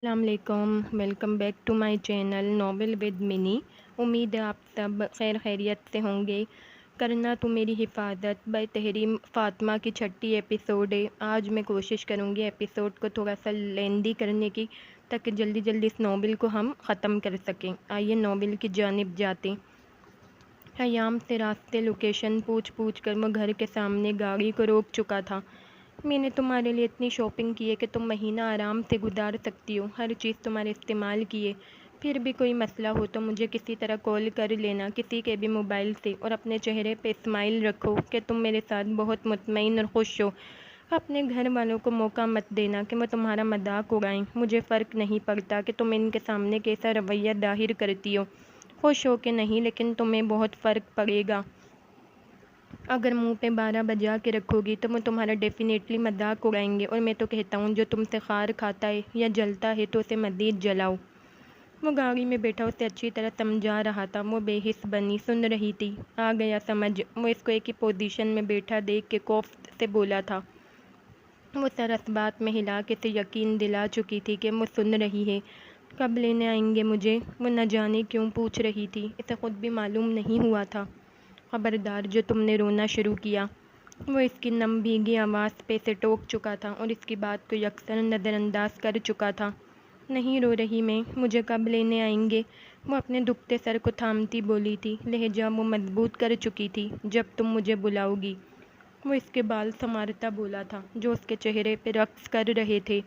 السلام علیکم، welcome back to my channel novel with Mini. امید ہے آپ سب خیر خیریت سے ہوں گے۔ کرنا تو میری حفاظت بائی تحریم فاطمہ کی چھٹی ایپیسوڈ ہے۔ آج میں کوشش کروں گی ایپیسوڈ کو تھوڑا سا لیندی کرنے کی تاکہ جلدی جلدی اس ناول کو ہم ختم کر سکیں۔ آئیے ناول کی جانب جاتے ہیں۔ ایام سے راستے لوکیشن پوچھ کر میں گھر کے سامنے گاڑی کو روک چکا تھا۔ میں نے تمہارے لیے اتنی شاپنگ کی ہے کہ تم مہینہ آرام سے گزار سکتی ہو، ہر چیز تمہارے استعمال کی ہے۔ پھر بھی کوئی مسئلہ ہو تو مجھے کسی طرح کال کر لینا، کسی کے بھی موبائل سے، اور اپنے چہرے پہ اسمائل رکھو کہ تم میرے ساتھ بہت مطمئن اور خوش ہو۔ اپنے گھر والوں کو موقع مت دینا کہ وہ تمہارا مذاق اڑائیں۔ مجھے فرق نہیں پڑتا کہ تم ان کے سامنے کیسا رویہ ظاہر کرتی ہو، خوش ہو کہ نہیں، لیکن تمہیں بہت فرق پڑے گا۔ اگر منہ پہ 12 بجا کے رکھو گی تو وہ تمہارا ڈیفینیٹلی مذاق اڑائیں گے، اور میں تو کہتا ہوں جو تم سے خار کھاتا ہے یا جلتا ہے تو اسے مزید جلاؤ۔ وہ گاڑی میں بیٹھا اسے اچھی طرح سمجھا رہا تھا۔ وہ بے حس بنی سن رہی تھی۔ آ گیا سمجھ۔ وہ اس کو ایک ہی پوزیشن میں بیٹھا دیکھ کے کوفت سے بولا تھا۔ وہ سر اس بات میں ہلا کے اسے یقین دلا چکی تھی کہ وہ سن رہی ہے۔ کب لینے آئیں گے مجھے؟ وہ نہ جانے کیوں پوچھ رہی تھی، اسے خود بھی معلوم نہیں ہوا تھا۔ خبردار جو تم نے رونا شروع کیا۔ وہ اس کی نم بھیگی آواز پہ سے ٹوک چکا تھا اور اس کی بات کو یکسر نظر انداز کر چکا تھا۔ نہیں رو رہی میں، مجھے کب لینے آئیں گے؟ وہ اپنے دکھتے سر کو تھامتی بولی تھی۔ لہجہ وہ مضبوط کر چکی تھی۔ جب تم مجھے بلاؤ گی۔ وہ اس کے بال سنوارتا بولا تھا جو اس کے چہرے پہ رقص کر رہے تھے۔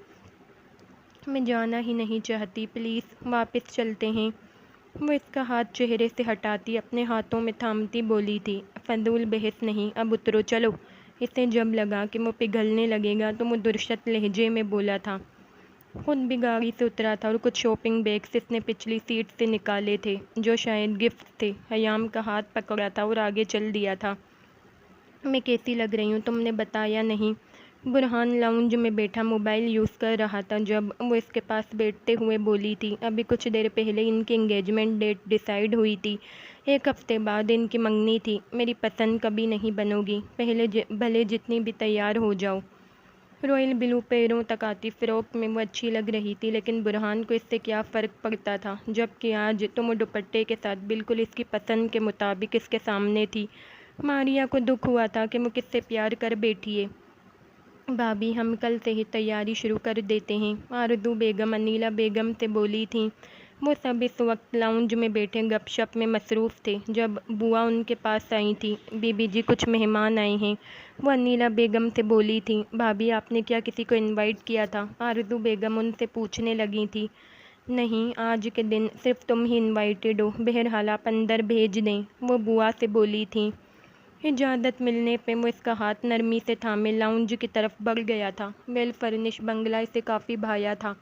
میں جانا ہی نہیں چاہتی، پلیز واپس چلتے ہیں۔ وہ اس کا ہاتھ چہرے سے ہٹاتی اپنے ہاتھوں میں تھامتی بولی تھی، فضول بحث نہیں، اب اترو چلو۔ اسے جب لگا کہ وہ پگھلنے لگے گا تو وہ درشت لہجے میں بولا تھا۔ خود بھی گاڑی سے اترا تھا اور کچھ شاپنگ بیگز اس نے پچھلی سیٹ سے نکالے تھے جو شاید گفٹ تھے۔ ایام کا ہاتھ پکڑا تھا اور آگے چل دیا تھا۔ میں کیسی لگ رہی ہوں تم نے بتایا نہیں؟ برہان لاؤنج میں بیٹھا موبائل یوز کر رہا تھا جب وہ اس کے پاس بیٹھتے ہوئے بولی تھی۔ ابھی کچھ دیر پہلے ان کی انگیجمنٹ ڈیٹ ڈیسائیڈ ہوئی تھی، 1 ہفتے بعد ان کی منگنی تھی۔ میری پسند کبھی نہیں بنو گی، بھلے جتنی بھی تیار ہو جاؤ۔ رویل بلو پیروں تک آتی فراک میں وہ اچھی لگ رہی تھی، لیکن برہان کو اس سے کیا فرق پڑتا تھا، جبکہ آج تو وہ دوپٹے کے ساتھ بالکل اس کی پسند کے مطابق اس کے سامنے تھی۔ ماریا کو دکھ ہوا تھا کہ وہ کس سے پیار کر بیٹھی ہے۔ بھابھی ہم کل سے ہی تیاری شروع کر دیتے ہیں، آرزو بیگم انیلا بیگم سے بولی تھیں۔ وہ سب اس وقت لاؤنج میں بیٹھے گپ شپ میں مصروف تھے جب بوا ان کے پاس آئی تھی۔ بی بی جی کچھ مہمان آئے ہیں، وہ انیلا بیگم سے بولی تھیں۔ بھابھی آپ نے کیا کسی کو انوائٹ کیا تھا؟ آرزو بیگم ان سے پوچھنے لگی تھی۔ نہیں، آج کے دن صرف تم ہی انوائٹڈ ہو، بہرحال آپ اندر بھیج دیں، وہ بوا سے بولی تھیں۔ اجازت ملنے پہ وہ اس کا ہاتھ نرمی سے تھامے لاؤنج کی طرف بڑھ گیا تھا۔ ویل فرنش بنگلہ اسے کافی بھایا تھا۔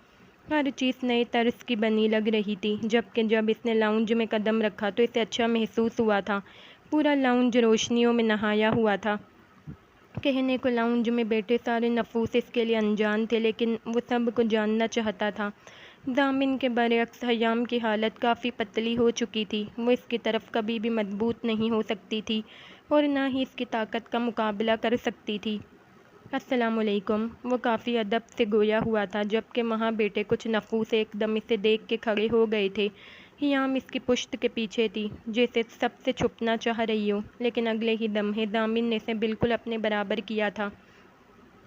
ہر چیز نئے طرز کی بنی لگ رہی تھی، جبکہ جب اس نے لاؤنج میں قدم رکھا تو اسے اچھا محسوس ہوا تھا۔ پورا لاؤنج روشنیوں میں نہایا ہوا تھا۔ کہنے کو لاؤنج میں بیٹھے سارے نفوس اس کے لیے انجان تھے، لیکن وہ سب کو جاننا چاہتا تھا۔ ضامن کے برعکس ایام کی حالت کافی پتلی ہو چکی تھی۔ وہ اس کی طرف کبھی بھی مضبوط نہیں ہو سکتی تھی اور نہ ہی اس کی طاقت کا مقابلہ کر سکتی تھی۔ السلام علیکم، وہ کافی ادب سے گویا ہوا تھا، جبکہ وہاں بیٹھے کچھ نفوس ایک دم اسے دیکھ کے کھڑے ہو گئے تھے۔ ایام اس کی پشت کے پیچھے تھی، جیسے سب سے چھپنا چاہ رہی ہو، لیکن اگلے ہی لمحے ضامن نے اسے بالکل اپنے برابر کیا تھا۔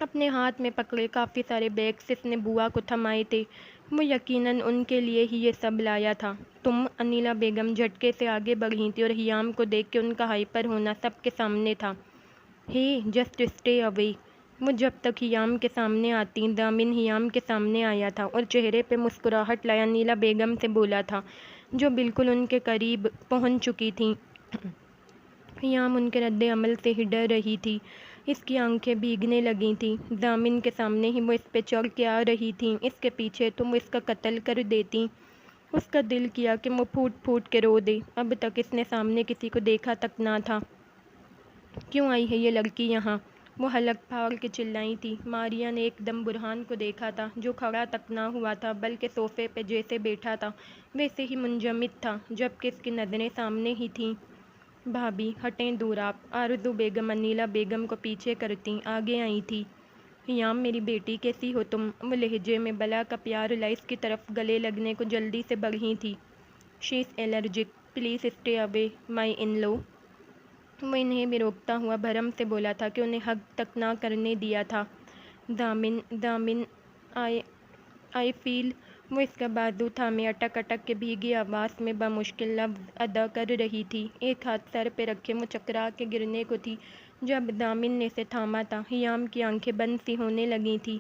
اپنے ہاتھ میں پکڑے کافی سارے بیگز اس نے بوا کو تھمائے تھے۔ وہ یقیناً ان کے لیے ہی یہ سب لایا تھا۔ تم؟ انیلا بیگم جھٹکے سے آگے بڑھی تھی اور ایام کو دیکھ کے ان کا ہائپر ہونا سب کے سامنے تھا۔ ہے جسٹ اسٹے اوے۔ وہ جب تک ایام کے سامنے آتی، ضامن ایام کے سامنے آیا تھا اور چہرے پہ مسکراہٹ لائے انیلا بیگم سے بولا تھا، جو بالکل ان کے قریب پہنچ چکی تھیں۔ ایام ان کے رد عمل سے ہی ڈر رہی تھی۔ اس کی آنکھیں بھیگنے لگی تھیں۔ ضامن کے سامنے ہی وہ اس پہ چڑھ کے آ رہی تھیں، اس کے پیچھے تم اس کا قتل کر دیتی۔ اس کا دل کیا کہ وہ پھوٹ پھوٹ کے رو دے۔ اب تک اس نے سامنے کسی کو دیکھا تک نہ تھا۔ کیوں آئی ہے یہ لڑکی یہاں؟ وہ حلق پھاڑ کے چلائی تھی۔ ماریا نے ایک دم برہان کو دیکھا تھا، جو کھڑا تک نہ ہوا تھا بلکہ صوفے پہ جیسے بیٹھا تھا ویسے ہی منجمد تھا، جبکہ اس کی نظریں سامنے ہی تھیں۔ بھابھی ہٹیں دور آپ۔ آرزو بیگم انیلا بیگم کو پیچھے کرتی آگے آئی تھی۔ ہیام میری بیٹی کیسی ہو تم؟ وہ لہجے میں بلا کا پیار لائس کی طرف گلے لگنے کو جلدی سے بڑھی تھی۔ شی از الرجک، پلیز اسٹے اوے مائی ان لو۔ وہ انہیں بھی روکتا ہوا بھرم سے بولا تھا کہ انہیں حق تک نہ کرنے دیا تھا۔ دامن آئی فیل۔ وہ اس کا بازو تھامے اٹک اٹک کے بھیگی آواز میں بمشکل لفظ ادا کر رہی تھی۔ ایک ہاتھ سر پہ رکھے وہ چکرا کے گرنے کو تھی جب دامن نے اسے تھاما تھا۔ ہیام کی آنکھیں بند سی ہونے لگی تھیں۔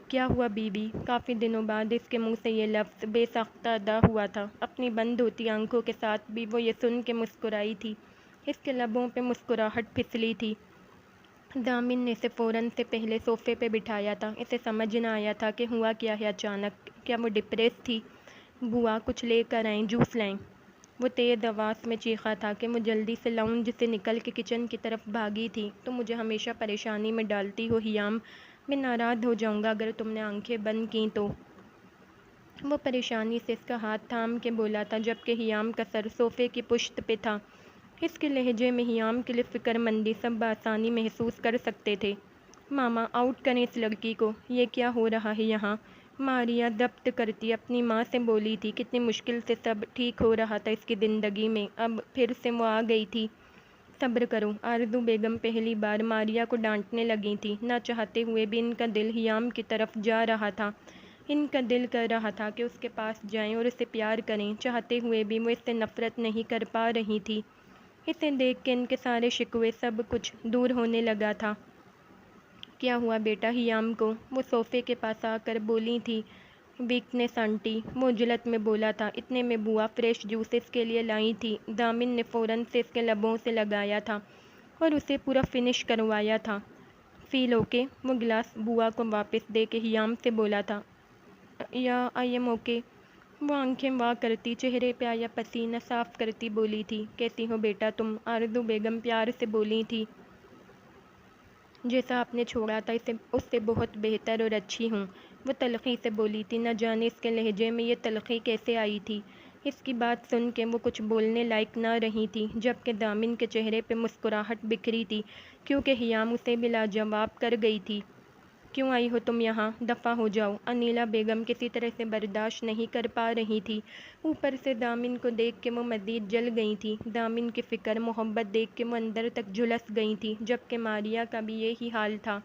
کیا ہوا بیوی؟ کافی دنوں بعد اس کے منہ سے یہ لفظ بے ساختہ ادا ہوا تھا۔ اپنی بند ہوتی آنکھوں کے ساتھ بھی وہ یہ سن کے مسکرائی تھی۔ اس کے لبوں پہ مسکراہٹ پھسلی تھی۔ دامن نے اسے فوراً سے پہلے صوفے پہ بٹھایا تھا۔ اسے سمجھ نہ آیا تھا کہ ہوا کیا ہے اچانک۔ کیا وہ ڈپریس تھی؟ بوا کچھ لے کر آئیں، جوس لائیں۔ وہ تیز آواز میں چیخا تھا کہ وہ جلدی سے لاؤنج سے نکل کے کچن کی طرف بھاگی تھی۔ تم مجھے ہمیشہ پریشانی میں ڈالتی ہو ہیام، میں ناراض ہو جاؤں گا اگر تم نے آنکھیں بند کیں تو۔ وہ پریشانی سے اس کا ہاتھ تھام کے بولا تھا جبکہ ہیام کا سر صوفے کی پشت پہ تھا۔ اس کے لہجے میں ہیام کے لیے فکر مندی سب بآسانی محسوس کر سکتے تھے۔ ماما آؤٹ کریں اس لڑکی کو، یہ کیا ہو رہا ہے یہاں؟ ماریا ضبط کرتی اپنی ماں سے بولی تھی۔ کتنی مشکل سے سب ٹھیک ہو رہا تھا اس کی زندگی میں، اب پھر سے وہ آ گئی تھی۔ صبر کرو، آرزو بیگم پہلی بار ماریا کو ڈانٹنے لگی تھی۔ نہ چاہتے ہوئے بھی ان کا دل ہیام کی طرف جا رہا تھا۔ ان کا دل کر رہا تھا کہ اس کے پاس جائیں اور اسے پیار کریں، چاہتے ہوئے بھی وہ اس سے نفرت نہیں کر پا رہی تھی۔ اسے دیکھ کے ان کے سارے شکوے سب کچھ دور ہونے لگا تھا۔ کیا ہوا بیٹا ہیام کو؟ وہ صوفے کے پاس آ کر بولی تھی۔ ویکنیس آنٹی، وہ جلت میں بولا تھا۔ اتنے میں بوا فریش جوس اس کے لیے لائی تھی۔ دامن نے فوراً سے اس کے لبوں سے لگایا تھا اور اسے پورا فنش کروایا تھا۔ فیل اوکے؟ وہ گلاس بوا کو واپس دے کے ہیام سے بولا تھا۔ یا آئی ایم اوکے؟ وہ آنکھیں وا کرتی چہرے پہ آیا پسینہ صاف کرتی بولی تھی۔ کیسی ہو بیٹا تم؟ آرزو بیگم پیار سے بولی تھی۔ جیسا آپ نے چھوڑا تھا اس سے بہت بہتر اور اچھی ہوں، وہ تلخی سے بولی تھی۔ نہ جانے اس کے لہجے میں یہ تلخی کیسے آئی تھی۔ اس کی بات سن کے وہ کچھ بولنے لائق نہ رہی تھی جبکہ دامن کے چہرے پہ مسکراہٹ بکھری تھی کیونکہ ہیام اسے بھی لاجواب کر گئی تھی۔ کیوں آئی ہو تم یہاں؟ دفع ہو جاؤ۔ انیلا بیگم کسی طرح سے برداشت نہیں کر پا رہی تھی۔ اوپر سے دامن کو دیکھ کے وہ مزید جل گئی تھی۔ دامن کی فکر محبت دیکھ کے وہ اندر تک جھلس گئی تھی جبکہ ماریا کا بھی یہی حال تھا۔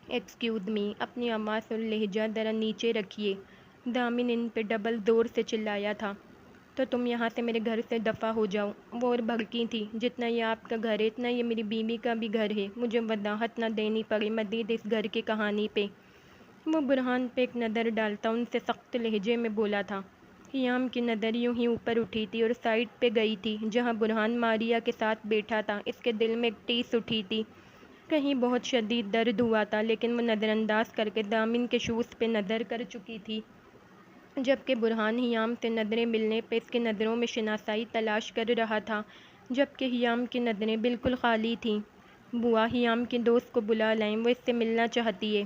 ایکسکیوز می، اپنی آواز اور لہجہ ذرا نیچے رکھیے، دامن ان پہ ڈبل زور سے چلایا تھا۔ تو تم یہاں سے میرے گھر سے دفع ہو جاؤ۔ وہ اور بھڑکی تھی۔ جتنا یہ آپ کا گھر ہے اتنا یہ میری بیوی کا بھی گھر ہے، مجھے وضاحت نہ دینی پڑے مزید اس گھر کی کہانی پہ۔ وہ برہان پہ ایک نظر ڈالتا ان سے سخت لہجے میں بولا تھا۔ ہیام کی نظر یوں ہی اوپر اٹھی تھی اور سائڈ پہ گئی تھی جہاں برہان ماریا کے ساتھ بیٹھا تھا۔ اس کے دل میں ایک ٹیس اٹھی تھی، کہیں بہت شدید درد ہوا تھا، لیکن وہ نظر انداز کر کے دامن کے شوز پہ نظر کر چکی تھی جبکہ برہان ہیام سے نظریں ملنے پہ اس کی نظروں میں شناسائی تلاش کر رہا تھا جبکہ ہیام کی نظریں بالکل خالی تھیں۔ بوا ہیام کی دوست کو بلا لائیں، وہ اس سے ملنا چاہتی ہے۔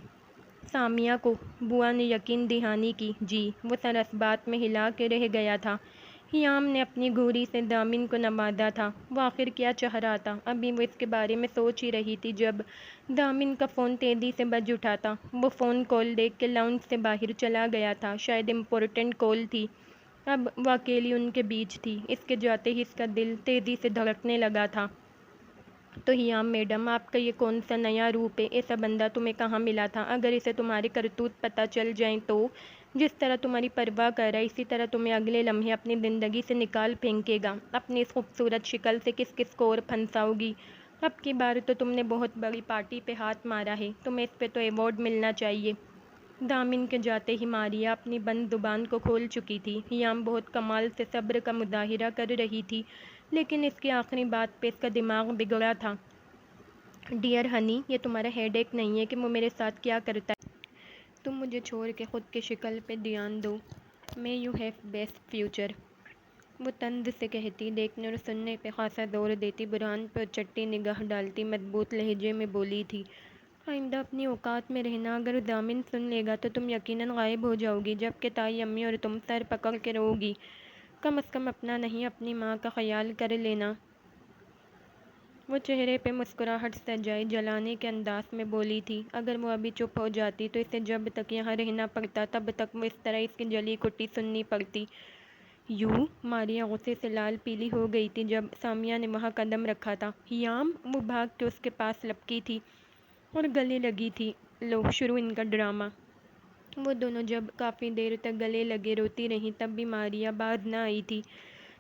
سامیہ کو؟ بوا نے یقین دہانی کی۔ جی۔ وہ سر اس بات میں ہلا کے رہ گیا تھا۔ ہیام نے اپنی گھوری سے دامن کو نوازا تھا۔ وہ آخر کیا چاہ رہا تھا؟ ابھی وہ اس کے بارے میں سوچ ہی رہی تھی جب دامن کا فون تیزی سے بج اٹھا تھا۔ وہ فون کال دیکھ کے لاؤنج سے باہر چلا گیا تھا، شاید امپورٹنٹ کال تھی۔ اب وہ اکیلی ان کے بیچ تھی۔ اس کے جاتے ہی اس کا دل تیزی سے دھڑکنے لگا تھا۔ تو ہیام میڈم، آپ کا یہ کون سا نیا روپ ہے؟ ایسا بندہ تمہیں کہاں ملا تھا؟ اگر اسے تمہارے کرتوت پتہ چل جائیں تو؟ جس طرح تمہاری پرواہ کر رہا ہے اسی طرح تمہیں اگلے لمحے اپنی زندگی سے نکال پھینکے گا۔ اپنی اس خوبصورت شکل سے کس کس کو اور پھنساؤ گی؟ اب کی بار تو تم نے بہت بڑی پارٹی پہ ہاتھ مارا ہے، تمہیں اس پہ تو ایوارڈ ملنا چاہیے۔ دامن کے جاتے ہی ماریا اپنی بند زبان کو کھول چکی تھی۔ ہیام بہت کمال سے صبر کا مظاہرہ کر رہی تھی لیکن اس کی آخری بات پہ اس کا دماغ بگڑا تھا۔ ڈیئر ہنی، یہ تمہارا ہیڈ ایک نہیں ہے کہ وہ میرے ساتھ کیا کرتا ہے۔ تم مجھے چھوڑ کے خود کی شکل پہ دھیان دو۔ May you have best future, وہ طنز سے کہتی، دیکھنے اور سننے پہ خاصا زور دیتی، برہان پر چٹی نگاہ ڈالتی مضبوط لہجے میں بولی تھی۔ آئندہ اپنی اوقات میں رہنا، اگر دامن سن لے گا تو تم یقیناً غائب ہو جاؤ گی جبکہ تائی امی اور تم سر پکڑ کے رو گی۔ کم از کم اپنا نہیں اپنی ماں کا خیال کر لینا۔ وہ چہرے پہ مسکراہٹ سجائے جلانے کے انداز میں بولی تھی، اگر وہ ابھی چپ ہو جاتی تو اسے جب تک یہاں رہنا پڑتا تب تک وہ اس طرح اس کی جلی کٹی سننی پڑتی۔ یوں ماریا غصے سے لال پیلی ہو گئی تھی جب سامیہ نے وہاں قدم رکھا تھا۔ ہیام، وہ بھاگ کے اس کے پاس لپکی تھی اور گلے لگی تھی۔ لو، شروع ان کا ڈرامہ۔ وہ دونوں جب کافی دیر تک گلے لگے روتی رہیں تب بھی ماریا باز نہ آئی تھی۔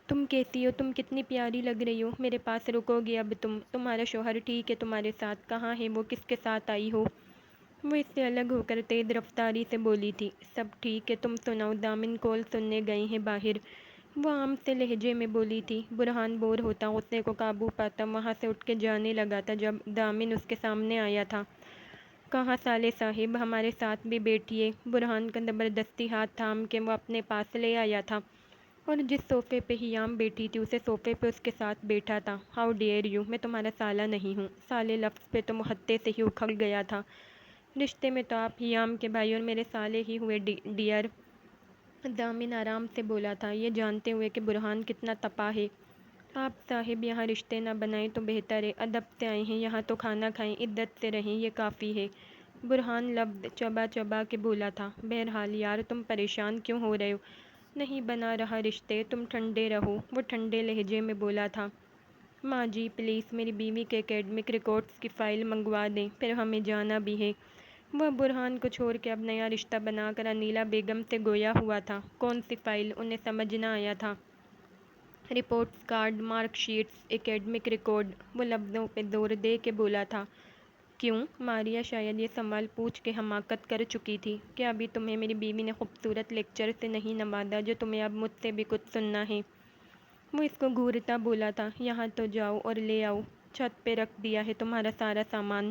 تم کیسی ہو؟ تم کتنی پیاری لگ رہی ہو، میرے پاس رکو گے اب تم؟ تمہارا شوہر ٹھیک ہے تمہارے ساتھ؟ کہاں ہے وہ؟ کس کے ساتھ آئی ہو؟ وہ اس سے الگ ہو کر تیز رفتاری سے بولی تھی۔ سب ٹھیک ہے، تم سناؤ؟ دامن کال سننے گئے ہیں باہر، وہ عام سے لہجے میں بولی تھی۔ برہان بور ہوتا، غصے کو قابو پاتا وہاں سے اٹھ کے جانے لگا تھا جب دامن اس کے سامنے آیا تھا۔ کہاں سالے صاحب، ہمارے ساتھ بھی بیٹھیے۔ برہان کا زبردستی ہاتھ تھام کے وہ اپنے پاس لے آیا تھا اور جس صوفے پہ ہیام بیٹھی تھی اسے صوفے پہ اس کے ساتھ بیٹھا تھا۔ ہاؤ ڈیئر یو، میں تمہارا سالہ نہیں ہوں۔ سالے لفظ پہ تو محتے سے ہی اکھڑ گیا تھا۔ رشتے میں تو آپ ہیام کے بھائی اور میرے سالے ہی ہوئے ڈیئر، دامن آرام سے بولا تھا، یہ جانتے ہوئے کہ برہان کتنا تپا ہے۔ آپ صاحب یہاں رشتے نہ بنائیں تو بہتر ہے، ادب سے آئے ہیں یہاں تو کھانا کھائیں، عزت سے رہیں، یہ کافی ہے۔ برہان لفظ چبا چبا کے بولا تھا۔ بہرحال یار، تم پریشان کیوں ہو رہے ہو؟ نہیں بنا رہا رشتے، تم ٹھنڈے رہو، وہ ٹھنڈے لہجے میں بولا تھا۔ ماں جی پلیز میری بیوی کے اکیڈمک ریکارڈز کی فائل منگوا دیں، پھر ہمیں جانا بھی ہے۔ وہ برہان کو چھوڑ کے اب نیا رشتہ بنا کر انیلا بیگم سے گویا ہوا تھا۔ کون سی فائل؟ انہیں سمجھ نہ آیا تھا۔ Reports card, mark sheets, academic record, وہ لفظوں پہ زور دے کے بولا تھا۔ کیوں؟ ماریا شاید یہ سوال پوچھ کے حماقت کر چکی تھی۔ کیا ابھی تمہیں میری بیوی نے خوبصورت لیکچر سے نہیں نوازا جو تمہیں اب مجھ سے بھی کچھ سننا ہے؟ وہ اس کو گھورتا بولا تھا۔ یہاں تو جاؤ اور لے آؤ، چھت پہ رکھ دیا ہے تمہارا سارا سامان۔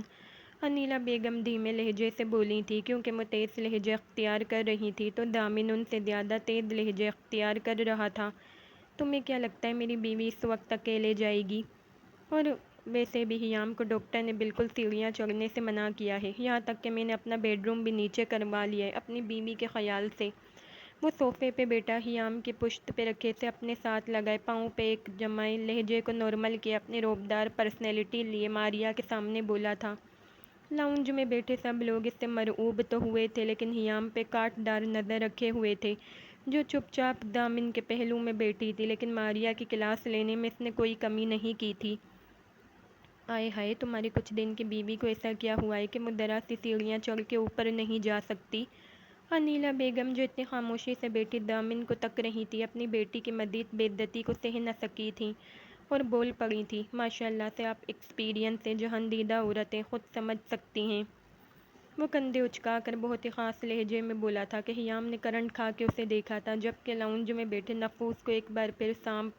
انیلا بیگم دھیمے لہجے سے بولی تھی، کیونکہ وہ تیز لہجے اختیار کر رہی تھی تو دامن ان سے زیادہ تیز لہجے اختیار کر رہا تھا۔ تمہیں کیا لگتا ہے میری بیوی اس وقت اکیلے جائے گی؟ اور ویسے بھی ہیام کو ڈاکٹر نے بالکل سیڑھیاں چڑھنے سے منع کیا ہے، یہاں تک کہ میں نے اپنا بیڈ روم بھی نیچے کروا لیا ہے اپنی بیوی کے خیال سے۔ وہ صوفے پہ بیٹا ہیام کی پشت پہ رکھے سے اپنے ساتھ لگائے پاؤں پہ ایک جمائے، لہجے کو نارمل کیا، اپنی روبدار پرسنالٹی لیے ماریا کے سامنے بولا تھا۔ لاؤنج میں بیٹھے سب لوگ اس سے مرعوب تو ہوئے تھے لیکن ہیام پہ کاٹ دار نظر رکھے ہوئے تھے، جو چپ چاپ دامن کے پہلو میں بیٹھی تھی، لیکن ماریا کی کلاس لینے میں اس نے کوئی کمی نہیں کی تھی۔ آئے ہائے، تمہاری کچھ دن کی بیوی کو ایسا کیا ہوا ہے کہ وہ ذرا سی سیڑھیاں چڑھ کے اوپر نہیں جا سکتی؟ انیلا بیگم جو اتنی خاموشی سے بیٹھی دامن کو تک رہی تھی، اپنی بیٹی کی مزید بے عزتی کو سہ نہ سکی تھیں اور بول پڑی تھی، ماشاء اللہ سے آپ ایکسپیرئنس سے جہاندیدہ عورتیں خود سمجھ سکتی ہیں۔ وہ کندھے اچکا کر بہت ہی خاص لہجے میں بولا تھا کہ ہیام نے کرنٹ کھا کے اسے دیکھا تھا جبکہ لاؤنج میں بیٹھے نفوس کو ایک بار پھر سانپ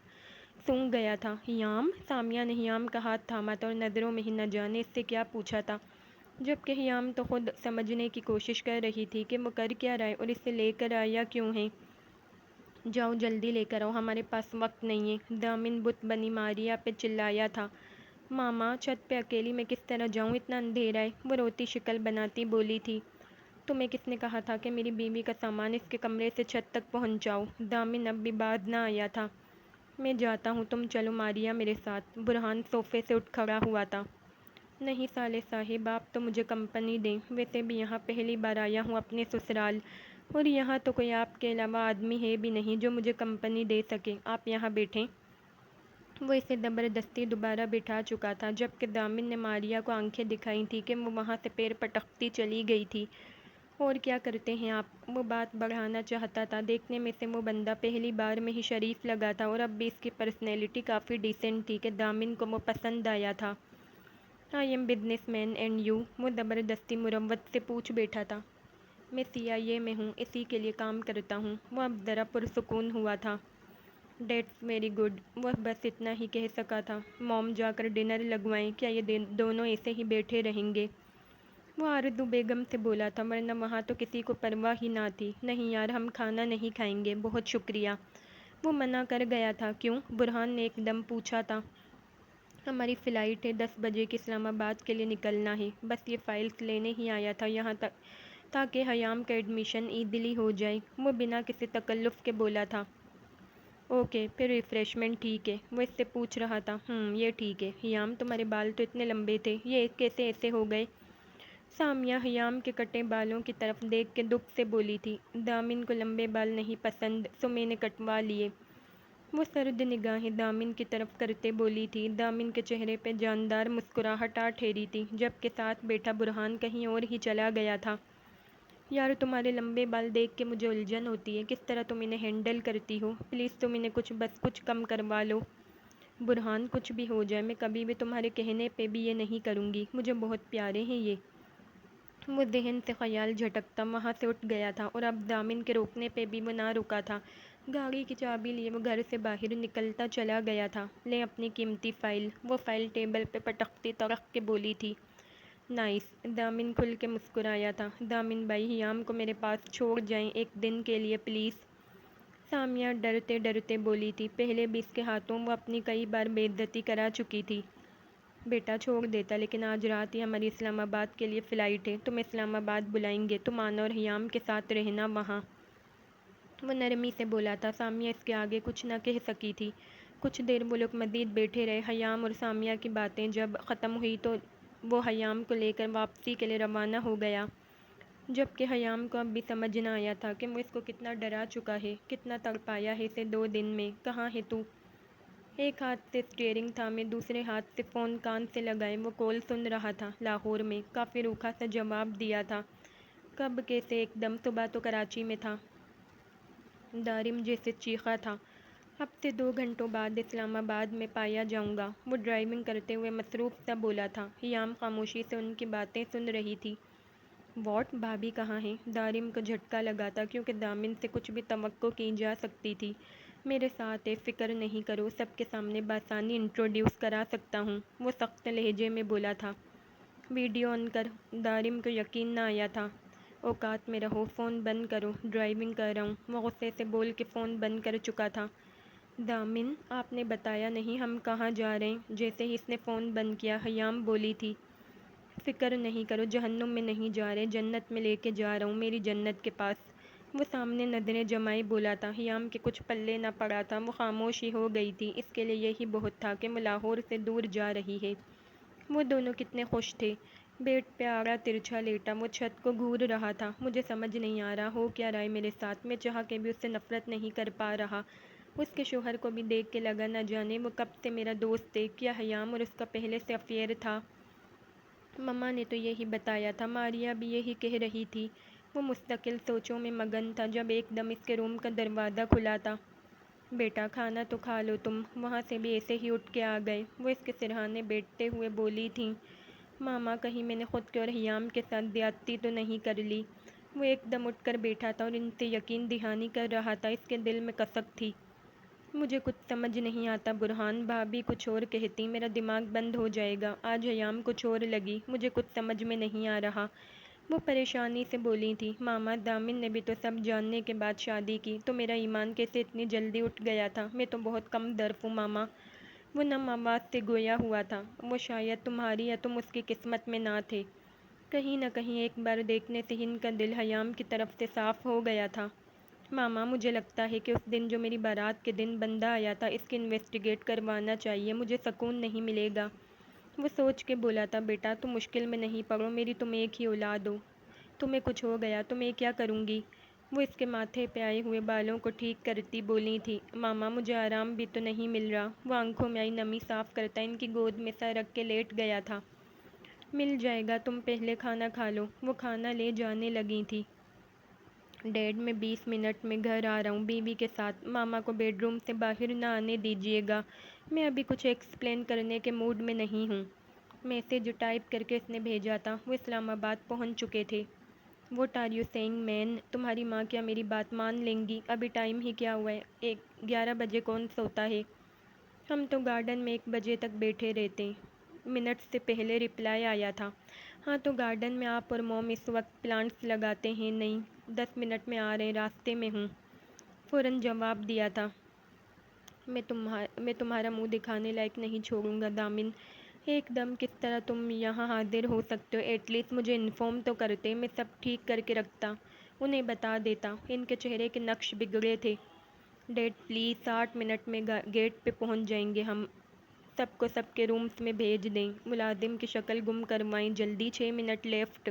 سونگھ گیا تھا۔ ہیام؟ سامیہ نے ہیام کا ہاتھ تھاما تھا اور نظروں میں ہی نہ جانے اس سے کیا پوچھا تھا، جبکہ ہیام تو خود سمجھنے کی کوشش کر رہی تھی کہ وہ کر کیا رہا ہے اور اسے لے کر آیا کیوں ہے۔ جاؤ جلدی لے کر آؤ، ہمارے پاس وقت نہیں ہے، دامن بت بنی ماریا پہ چلایا تھا۔ ماما، چھت پہ اکیلی میں کس طرح جاؤں، اتنا اندھیرا ہے، وہ روتی شکل بناتی بولی تھی۔ تمہیں کس نے کہا تھا کہ میری بیوی کا سامان اس کے کمرے سے چھت تک پہنچاؤ؟ دامن اب بھی باز نہ آیا تھا۔ میں جاتا ہوں، تم چلو ماریا میرے ساتھ۔ برہان صوفے سے اٹھ کھڑا ہوا تھا۔ نہیں سالے صاحب، آپ تو مجھے کمپنی دیں، ویسے بھی یہاں پہلی بار آیا ہوں اپنے سسرال، اور یہاں تو کوئی آپ کے علاوہ آدمی ہے بھی نہیں جو مجھے کمپنی دے سکے، آپ یہاں بیٹھیں۔ وہ اسے زبردستی دوبارہ بٹھا چکا تھا جبکہ دامن نے ماریا کو آنکھیں دکھائی تھیں کہ وہ وہاں سے پیر پٹکتی چلی گئی تھی۔ اور کیا کرتے ہیں آپ؟ وہ بات بڑھانا چاہتا تھا، دیکھنے میں سے وہ بندہ پہلی بار میں ہی شریف لگا تھا اور اب بھی اس کی پرسنالٹی کافی ڈیسنٹ تھی کہ دامن کو وہ پسند آیا تھا۔ I am business man and you? وہ زبردستی مروت سے پوچھ بیٹھا تھا۔ میں CIA میں ہوں، اسی کے لیے کام کرتا ہوں۔ وہ اب ذرا پرسکون ہوا تھا۔ ڈیٹس ویری گڈ، وہ بس اتنا ہی کہہ سکا تھا۔ موم جا کر ڈنر لگوائیں، کیا یہ دونوں ایسے ہی بیٹھے رہیں گے؟ وہ آرزو بیگم سے بولا تھا، ورنہ وہاں تو کسی کو پرواہ ہی نہ تھی۔ نہیں یار، ہم کھانا نہیں کھائیں گے، بہت شکریہ، وہ منع کر گیا تھا۔ کیوں؟ برہان نے ایک دم پوچھا تھا۔ ہماری فلائٹ ہے، 10 بجے کی، اسلام آباد کے لیے نکلنا ہے، بس یہ فائلز لینے ہی آیا تھا یہاں تک تاکہ ہیام کا ایڈمیشن ایزیلی ہو جائے، وہ بنا کسی تکلف کے بولا تھا۔ اوکے پھر ریفریشمنٹ ٹھیک ہے، وہ اس سے پوچھ رہا تھا۔ یہ ٹھیک ہے۔ حیام تمہارے بال تو اتنے لمبے تھے، یہ کیسے ایسے ہو گئے؟ سامیہ حیام کے کٹے بالوں کی طرف دیکھ کے دکھ سے بولی تھی، دامن کو لمبے بال نہیں پسند سو میں نے کٹوا لیے۔ وہ سرد نگاہیں دامن کی طرف کرتے بولی تھی۔ دامن کے چہرے پہ جاندار مسکراہٹ آ ٹھہری تھی، جبکہ ساتھ بیٹھا برہان کہیں اور ہی چلا گیا تھا۔ یار تمہارے لمبے بال دیکھ کے مجھے الجھن ہوتی ہے، کس طرح تم انہیں ہینڈل کرتی ہو؟ پلیز تم انہیں کچھ کم کروا لو۔ برہان کچھ بھی ہو جائے میں کبھی بھی تمہارے کہنے پہ بھی یہ نہیں کروں گی، مجھے بہت پیارے ہیں یہ۔ وہ ذہن سے خیال جھٹکتا وہاں سے اٹھ گیا تھا، اور اب دامن کے روکنے پہ بھی وہ نہ رکا تھا۔ گاڑی کی چابی لیے وہ گھر سے باہر نکلتا چلا گیا تھا۔ لے اپنی قیمتی فائل۔ وہ فائل ٹیبل پہ پٹکتی تڑق کے بولی تھی۔ نائس۔ دامن کھل کے مسکرایا تھا۔ دامن بھائی حیام کو میرے پاس چھوڑ جائیں ایک دن کے لیے پلیز۔ سامیہ ڈرتے ڈرتے بولی تھی، پہلے بھی اس کے ہاتھوں وہ اپنی کئی بار بے عزتی کرا چکی تھی۔ بیٹا چھوڑ دیتا، لیکن آج رات ہی ہماری اسلام آباد کے لیے فلائٹ ہے، تم اسلام آباد بلائیں گے، تم آنا اور حیام کے ساتھ رہنا وہاں۔ وہ نرمی سے بولا تھا۔ سامیہ اس کے آگے کچھ نہ کہہ سکی تھی۔ کچھ دیر وہ لوگ مزید بیٹھے رہے۔ حیام اور سامیہ کی باتیں جب ختم ہوئی تو وہ حیام کو لے کر واپسی کے لیے روانہ ہو گیا، جبکہ حیام کو اب بھی سمجھ نہ آیا تھا کہ وہ اس کو کتنا ڈرا چکا ہے، کتنا تڑپایا ہے اسے 2 دن میں۔ کہاں ہے تو؟ ایک ہاتھ سے اسٹیئرنگ تھامے دوسرے ہاتھ سے فون کان سے لگائے وہ کال سن رہا تھا۔ لاہور میں۔ کافی روکھا سا جواب دیا تھا۔ کب کیسے ایک دم؟ صبح تو کراچی میں تھا۔ دارم جیسے چیخا تھا، اب سے 2 گھنٹوں بعد اسلام آباد میں پایا جاؤں گا۔ وہ ڈرائیونگ کرتے ہوئے مصروف سا بولا تھا۔ حیام خاموشی سے ان کی باتیں سن رہی تھی۔ واٹ؟ بھابھی کہاں ہیں؟ دارم کو جھٹکا لگا تھا، کیونکہ دامن سے کچھ بھی توقع کی جا سکتی تھی۔ میرے ساتھ ہے، فکر نہیں کرو، سب کے سامنے بآسانی انٹروڈیوس کرا سکتا ہوں، وہ سخت لہجے میں بولا تھا۔ ویڈیو آن کر۔ دارم کو یقین نہ آیا تھا۔ اوقات میں رہو، فون بند کرو، ڈرائیونگ کر رہا ہوں، وہ غصے سے بول کے فون بند کر چکا تھا۔ دامن آپ نے بتایا نہیں ہم کہاں جا رہے ہیں؟ جیسے ہی اس نے فون بند کیا حیام بولی تھی، فکر نہیں کرو، جہنم میں نہیں جا رہے، جنت میں لے کے جا رہا ہوں، میری جنت کے پاس۔ وہ سامنے نظریں جمائے بولا تھا۔ حیام کے کچھ پلے نہ پڑا تھا، وہ خاموش ہی ہو گئی تھی، اس کے لیے یہی بہت تھا کہ وہ لاہور سے دور جا رہی ہے۔ وہ دونوں کتنے خوش تھے۔ بیڈ پہ آڑا ترچھا لیٹا وہ چھت کو گھور رہا تھا۔ مجھے سمجھ نہیں آ رہا ہو کیا رہا ہے میرے ساتھ، میں چاہ کے بھی اس سے نفرت نہیں کر پا رہا۔ اس کے شوہر کو بھی دیکھ کے لگا نہ جانے وہ کب سے میرا دوست ہے، کیا حیام اور اس کا پہلے سے افیئر تھا؟ مما نے تو یہی بتایا تھا، ماریا بھی یہی کہہ رہی تھی۔ وہ مستقل سوچوں میں مگن تھا جب ایک دم اس کے روم کا دروازہ کھلا تھا۔ بیٹا کھانا تو کھا لو تم، وہاں سے بھی ایسے ہی اٹھ کے آ گئے، وہ اس کے سرہانے بیٹھتے ہوئے بولی تھیں۔ ماما کہیں میں نے خود کے اور حیام کے ساتھ زیادتی تو نہیں کر لی؟ وہ ایک دم اٹھ کر بیٹھا تھا اور ان سے یقین دہانی کر رہا تھا، اس کے دل میں کسک تھی۔ مجھے کچھ سمجھ نہیں آتا برہان، بھابھی کچھ اور کہتی میرا دماغ بند ہو جائے گا، آج حیام کچھ اور لگی، مجھے کچھ سمجھ میں نہیں آ رہا، وہ پریشانی سے بولی تھی۔ ماما دامن نے بھی تو سب جاننے کے بعد شادی کی، تو میرا ایمان کیسے اتنی جلدی اٹھ گیا تھا؟ میں تو بہت کم درف ہوں ماما، وہ نم آواز سے گویا ہوا تھا۔ وہ شاید تمہاری یا تم اس کی قسمت میں نہ تھے، کہیں نہ کہیں ایک بار دیکھنے سے ان کا دل حیام کی طرف سے صاف ہو گیا تھا۔ ماما مجھے لگتا ہے کہ اس دن جو میری بارات کے دن بندہ آیا تھا اس کی انویسٹیگیٹ کروانا چاہیے، مجھے سکون نہیں ملے گا۔ وہ سوچ کے بولا تھا، بیٹا تم مشکل میں نہیں پڑو، میری تم ایک ہی اولاد ہو، تمہیں کچھ ہو گیا تو میں کیا کروں گی؟ وہ اس کے ماتھے پہ آئے ہوئے بالوں کو ٹھیک کرتی بولی تھی۔ ماما مجھے آرام بھی تو نہیں مل رہا، وہ آنکھوں میں آئی نمی صاف کرتا ان کی گود میں سر رکھ کے لیٹ گیا تھا۔ مل جائے گا، تم پہلے کھانا کھا لو، وہ کھانا لے جانے لگی تھی۔ ڈیڈ میں 20 منٹ میں گھر آ رہا ہوں بیوی کے ساتھ، ماما کو بیڈ روم سے باہر نہ آنے دیجیے گا، میں ابھی کچھ ایکسپلین کرنے کے موڈ میں نہیں ہوں۔ میسیج ٹائپ کر کے اس نے بھیجا تھا۔ وہ اسلام آباد پہنچ چکے تھے۔ واٹ آر یو سیئنگ مین؟ تمہاری ماں کیا میری بات مان لیں گی؟ ابھی ٹائم ہی کیا ہوا ہے، 11 بجے کون سوتا ہے؟ ہم تو گارڈن میں 1 بجے تک بیٹھے رہتے۔ منٹ سے پہلے رپلائی آیا تھا۔ ہاں تو گارڈن میں آپ اور موم اس وقت پلانٹس لگاتے ہیں؟ نہیں، 10 منٹ میں آ رہے، راستے میں ہوں، فوراً جواب دیا تھا۔ میں تمہارا منہ دکھانے لائق نہیں چھوڑوں گا دامن، ایک دم کس طرح تم یہاں حاضر ہو سکتے ہو؟ ایٹ لیسٹ مجھے انفارم تو کرتے، میں سب ٹھیک کر کے رکھتا، انہیں بتا دیتا۔ ان کے چہرے کے نقش بگڑے تھے۔ ڈیڈ پلیز 8 منٹ میں گیٹ پہ پہنچ جائیں گے ہم، سب کو سب کے رومز میں بھیج دیں۔ ملازم کی شکل گم کروائیں، جلدی 6 منٹ لیفٹ۔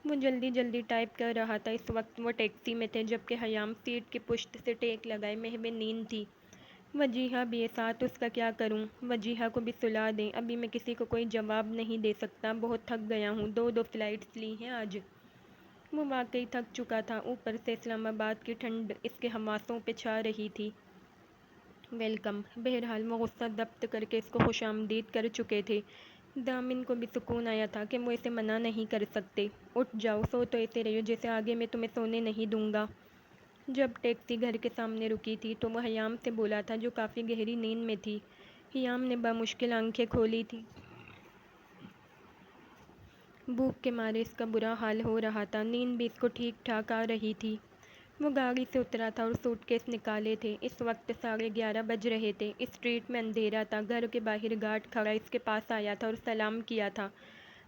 وہ جلدی جلدی ٹائپ کر رہا تھا۔ اس وقت وہ ٹیکسی میں تھے جبکہ حیام سیٹ کی پشت سے ٹیک لگائے محو نیند تھی۔ وجیہہ بھی ہے ساتھ، اس کا کیا کروں؟ وجیہہ کو بھی سلا دیں، ابھی میں کسی کو کوئی جواب نہیں دے سکتا، بہت تھک گیا ہوں، دو فلائٹس لی ہیں آج۔ وہ واقعی تھک چکا تھا، اوپر سے اسلام آباد کی ٹھنڈ اس کے حواسوں پہ چھا رہی تھی۔ ویلکم۔ بہرحال وہ غصہ ضبط کر کے اس کو خوش آمدید کر چکے تھے۔ دامن کو بھی سکون آیا تھا کہ وہ اسے منع نہیں کر سکتے۔ اٹھ جاؤ، سو تو ایسے رہی ہو جیسے آگے میں تمہیں سونے نہیں دوں گا۔ جب ٹیکسی گھر کے سامنے رکی تھی تو وہ حیام سے بولا تھا جو کافی گہری نیند میں تھی۔ حیام نے بمشکل آنکھیں کھولی تھی۔ بھوک کے مارے اس کا برا حال ہو رہا تھا، نیند بھی اس کو ٹھیک ٹھاک آ رہی تھی۔ وہ گاڑی سے اترا تھا اور سوٹ کیس نکالے تھے۔ اس وقت 11:30 بج رہے تھے۔ اسٹریٹ میں اندھیرا تھا۔ گھر کے باہر گارڈ کھڑا اس کے پاس آیا تھا اور سلام کیا تھا۔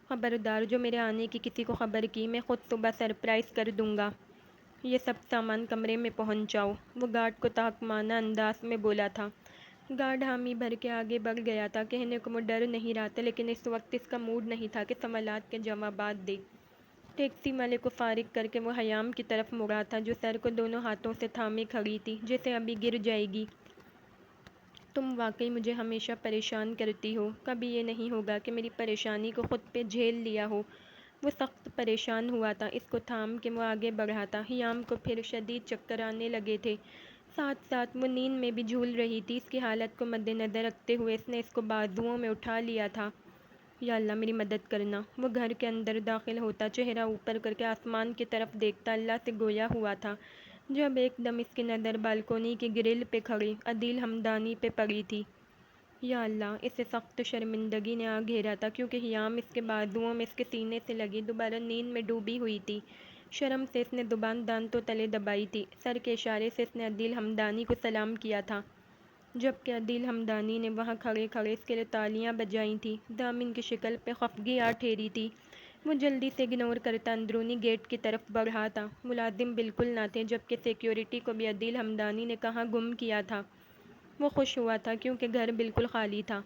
خبردار، جو میرے آنے کی کسی کو خبر کی، میں خود صبح سرپرائز کر دوں گا۔ یہ سب سامان کمرے میں پہنچاؤ، وہ گارڈ کو تحقیرانہ انداز میں بولا تھا۔ گارڈ حامی بھر کے آگے بڑھ گیا تھا۔ کہنے کو وہ ڈر نہیں رہا تھا لیکن اس وقت اس کا موڈ نہیں تھا کہ سوالات کے جوابات دے۔ ٹیکسی والے کو فارغ کر کے وہ حیام کی طرف مڑا تھا جو سر کو دونوں ہاتھوں سے تھامے کھڑی تھی جیسے ابھی گر جائے گی۔ تم واقعی مجھے ہمیشہ پریشان کرتی ہو، کبھی یہ نہیں ہوگا کہ میری پریشانی کو خود پہ جھیل لیا ہو۔ وہ سخت پریشان ہوا تھا، اس کو تھام کے وہ آگے بڑھا تھا۔ حیام کو پھر شدید چکر آنے لگے تھے، ساتھ ساتھ وہ نیند میں بھی جھول رہی تھی۔ اس کی حالت کو مد نظر رکھتے ہوئے اس نے اس کو بازوؤں میں اٹھا لیا تھا۔ یا اللہ میری مدد کرنا۔ وہ گھر کے اندر داخل ہوتا، چہرہ اوپر کر کے آسمان کی طرف دیکھتا، اللہ سے گویا ہوا تھا، جب ایک دم اس کی نظر بالکونی کی گرل پہ کھڑی عدیل حمدانی پہ پڑی تھی۔ یا اللہ، اسے سخت شرمندگی نے آ گھیرا تھا کیونکہ حیام اس کے بازوؤں میں اس کے سینے سے لگی دوبارہ نیند میں ڈوبی ہوئی تھی۔ شرم سے اس نے زبان دانتوں تلے دبائی تھی۔ سر کے اشارے سے اس نے عدیل حمدانی کو سلام کیا تھا جبکہ عدیل حمدانی نے وہاں کھڑے کھڑے اس کے لیے تالیاں بجائی تھیں۔ دامن کی شکل پہ خفگی آ ٹھہری تھی۔ وہ جلدی سے اگنور کرتا اندرونی گیٹ کی طرف بڑھا تھا۔ ملازم بالکل نہ تھے جبکہ سیکیورٹی کو بھی عدیل حمدانی نے کہاں گم کیا تھا۔ وہ خوش ہوا تھا کیونکہ گھر بالکل خالی تھا۔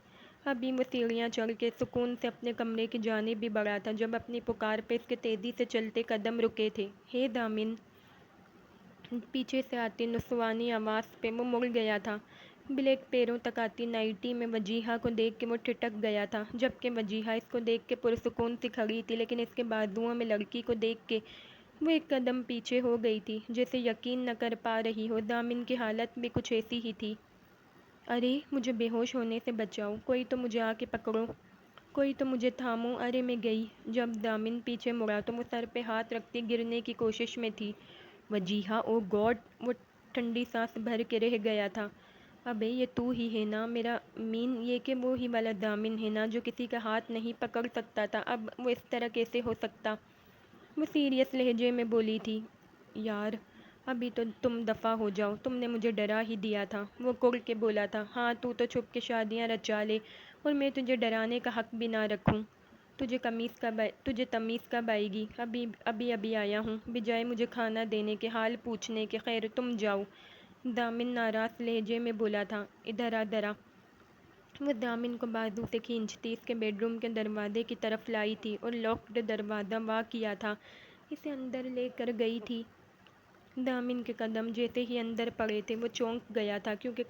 ابھی وہ سیڑھیاں چڑھ کے سکون سے اپنے کمرے کی جانب بھی بڑھا تھا جب اپنی پکار پہ اس کے تیزی سے چلتے قدم رکے تھے۔ ہے دامن! پیچھے سے آتی نسوانی آواز پہ وہ مڑ گیا تھا۔ بلیک پیروں تک آتی نائٹی میں وجیہہ کو دیکھ کے وہ ٹھٹک گیا تھا جبکہ وجیہہ اس کو دیکھ کے پرسکون سی کھڑی تھی لیکن اس کے بازوؤں میں لڑکی کو دیکھ کے وہ ایک قدم پیچھے ہو گئی تھی جیسے یقین نہ کر پا رہی ہو۔ دامن کی حالت بھی کچھ ایسی ہی تھی۔ ارے مجھے بے ہوش ہونے سے بچاؤ، کوئی تو مجھے آ کے پکڑو، کوئی تو مجھے تھامو، ارے میں گئی۔ جب دامن پیچھے مڑا تو وہ سر پہ ہاتھ رکھتی گرنے کی کوشش میں تھی۔ وجیہہ! او گاڈ! وہ ٹھنڈی سانس بھر کے رہ گیا تھا۔ ابے یہ تو ہی ہے نا؟ میرا یہ کہ وہ ہی والا دامن ہے نا جو کسی کا ہاتھ نہیں پکڑ سکتا تھا؟ اب وہ اس طرح کیسے ہو سکتا؟ وہ سیریس لہجے میں بولی تھی۔ یار ابھی تو تم دفع ہو جاؤ، تم نے مجھے ڈرا ہی دیا تھا، وہ کڑ کے بولا تھا۔ ہاں تو چھپ کے شادیاں رچا لے اور میں تجھے ڈرانے کا حق بھی نہ رکھوں۔ تجھے تمیز کب آئے گی؟ ابھی آیا ہوں، بجائے مجھے کھانا دینے کے حال پوچھنے کے۔ خیر تم جاؤ، دامن ناراض لہجے میں بولا تھا۔ ادھر آ ذرا۔ وہ دامن کو بازو سے کھینچتی اس کے بیڈ روم کے دروازے کی طرف لائی تھی اور لاکڈ دروازہ وا کیا تھا، اسے اندر لے کر گئی تھی۔ دامن کے قدم جیسے ہی اندر پڑے تھے وہ چونک گیا تھا کیونکہ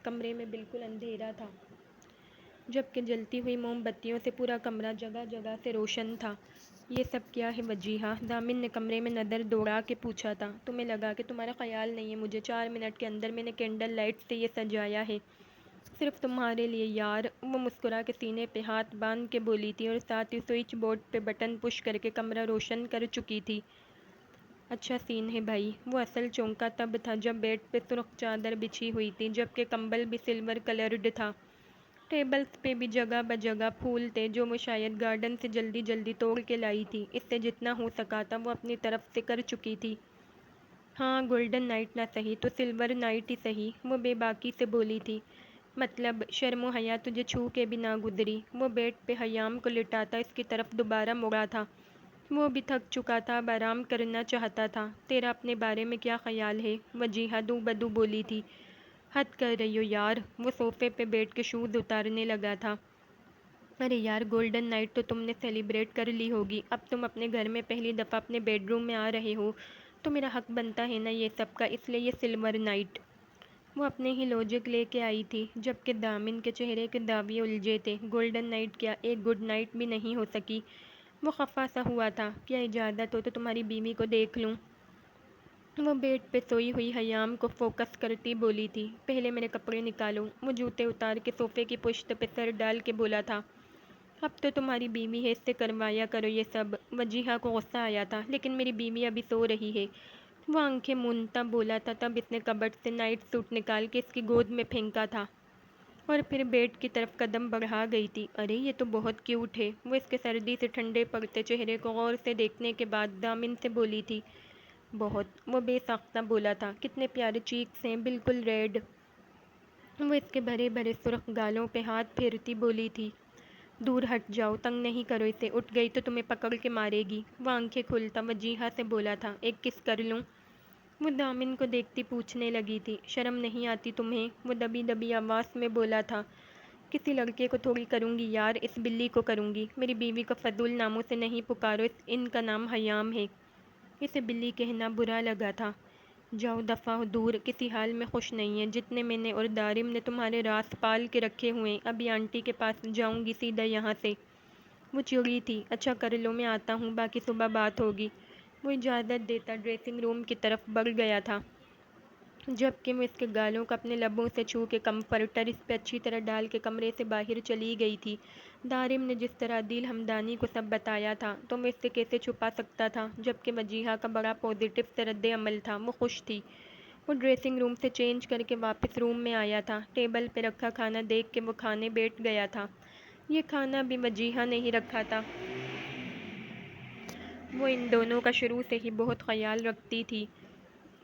کمرے میں بالکل اندھیرا تھا جبکہ جلتی ہوئی موم بتیوں سے پورا کمرہ جگہ جگہ سے روشن تھا۔ یہ سب کیا ہے وجیہہ؟ دامن نے کمرے میں نظر دوڑا کے پوچھا تھا۔ تمہیں لگا کہ تمہارا خیال نہیں ہے مجھے؟ 4 منٹ کے اندر میں نے کینڈل لائٹ سے یہ سجایا ہے، صرف تمہارے لیے یار۔ وہ مسکرا کے سینے پہ ہاتھ باندھ کے بولی تھی اور ساتھ ہی سوئچ بورڈ پہ بٹن پش کر کے کمرہ روشن کر چکی تھی۔ اچھا سین ہے بھائی۔ وہ اصل چونکا تب تھا جب بیڈ پہ سرخ چادر بچھی ہوئی تھی جبکہ کمبل بھی سلور کلرڈ تھا۔ ٹیبلز پہ بھی جگہ بجگہ پھول تھے جو وہ شاید گارڈن سے جلدی جلدی توڑ کے لائی تھی۔ اس سے جتنا ہو سکا تھا وہ اپنی طرف سے کر چکی تھی۔ ہاں گولڈن نائٹ نہ سہی تو سلور نائٹ ہی سہی، وہ بے باکی سے بولی تھی۔ مطلب شرم و حیا تجھے چھو کے بھی نہ گزری؟ وہ بیڈ پہ حیام کو لٹاتا اس کی طرف دوبارہ مڑا تھا۔ وہ بھی تھک چکا تھا، اب آرام کرنا چاہتا تھا۔ تیرا اپنے بارے میں کیا خیال ہے؟ وجیہہ دو بدو بولی تھی۔ حد کر رہی ہو یار۔ وہ صوفے پہ بیٹھ کے شوز اتارنے لگا تھا۔ ارے یار، گولڈن نائٹ تو تم نے سیلیبریٹ کر لی ہوگی، اب تم اپنے گھر میں پہلی دفعہ اپنے بیڈ روم میں آ رہے ہو تو میرا حق بنتا ہے نا یہ سب کا، اس لیے یہ سلور نائٹ۔ وہ اپنے ہی لوجک لے کے آئی تھی، جبکہ دامن کے چہرے کے داویے الجھے تھے۔ گولڈن نائٹ کیا، ایک گڈ نائٹ بھی نہیں ہو سکی؟ وہ خفا سا ہوا تھا۔ کیا اجازت ہو تو تمہاری بیوی کو دیکھ لوں؟ وہ بیڈ پہ سوئی ہوئی حیام کو فوکس کرتی بولی تھی۔ پہلے میرے کپڑے نکالو۔ وہ جوتے اتار کے صوفے کی پشت پہ سر ڈال کے بولا تھا۔ اب تو تمہاری بیوی ہے، اس سے کروایا کرو یہ سب۔ وجیہہ کو غصہ آیا تھا، لیکن میری بیوی ابھی سو رہی ہے، وہ آنکھیں مونتا بولا تھا۔ تب اس نے کبرڈ سے نائٹ سوٹ نکال کے اس کی گود میں پھینکا تھا اور پھر بیڈ کی طرف قدم بڑھا گئی تھی۔ ارے یہ تو بہت کیوٹ ہے۔ وہ اس کے سردی سے ٹھنڈے پڑتے چہرے کو غور سے دیکھنے کے بعد دامن سے بولی تھی۔ بہت، وہ بے ساختہ بولا تھا۔ کتنے پیارے چیکس ہیں، بالکل ریڈ۔ وہ اس کے بھرے بھرے سرخ گالوں پہ ہاتھ پھیرتی بولی تھی۔ دور ہٹ جاؤ، تنگ نہیں کرو اسے، اٹھ گئی تو تمہیں پکڑ کے مارے گی۔ وہ آنکھیں کھولتا وجیہہ سے بولا تھا۔ ایک کس کر لوں؟ وہ دامن کو دیکھتی پوچھنے لگی تھی۔ شرم نہیں آتی تمہیں؟ وہ دبی دبی آواز میں بولا تھا۔ کسی لڑکے کو تھوڑی کروں گی یار، اس بلی کو کروں گی۔ میری بیوی کو فضول ناموں سے نہیں پکارو، ان کا نام حیام ہے۔ اسے بلی کہنا برا لگا تھا۔ جاؤ دفعہ ہو دور، کسی حال میں خوش نہیں ہے۔ جتنے میں نے اور دارم نے تمہارے راز پال کے رکھے ہوئے، ابھی آنٹی کے پاس جاؤں گی سیدھا یہاں سے۔ وہ چڑی تھی۔ اچھا کر لو، میں آتا ہوں، باقی صبح بات ہوگی۔ وہ اجازت دیتا ڈریسنگ روم کی طرف بڑھ گیا تھا، جبکہ وہ اس کے گالوں کو اپنے لبوں سے چھو کے کمفرٹر اس پہ اچھی طرح ڈال کے کمرے سے باہر چلی گئی تھی۔ دارم نے جس طرح دل ہمدانی کو سب بتایا تھا تو وہ اس سے کیسے چھپا سکتا تھا، جبکہ وجیہہ کا بڑا پازیٹیو سے رد عمل تھا۔ وہ خوش تھی۔ وہ ڈریسنگ روم سے چینج کر کے واپس روم میں آیا تھا۔ ٹیبل پہ رکھا کھانا دیکھ کے وہ کھانے بیٹھ گیا تھا۔ یہ کھانا بھی وجیہہ نے ہی رکھا تھا۔ وہ ان دونوں کا شروع سے ہی بہت خیال رکھتی تھی۔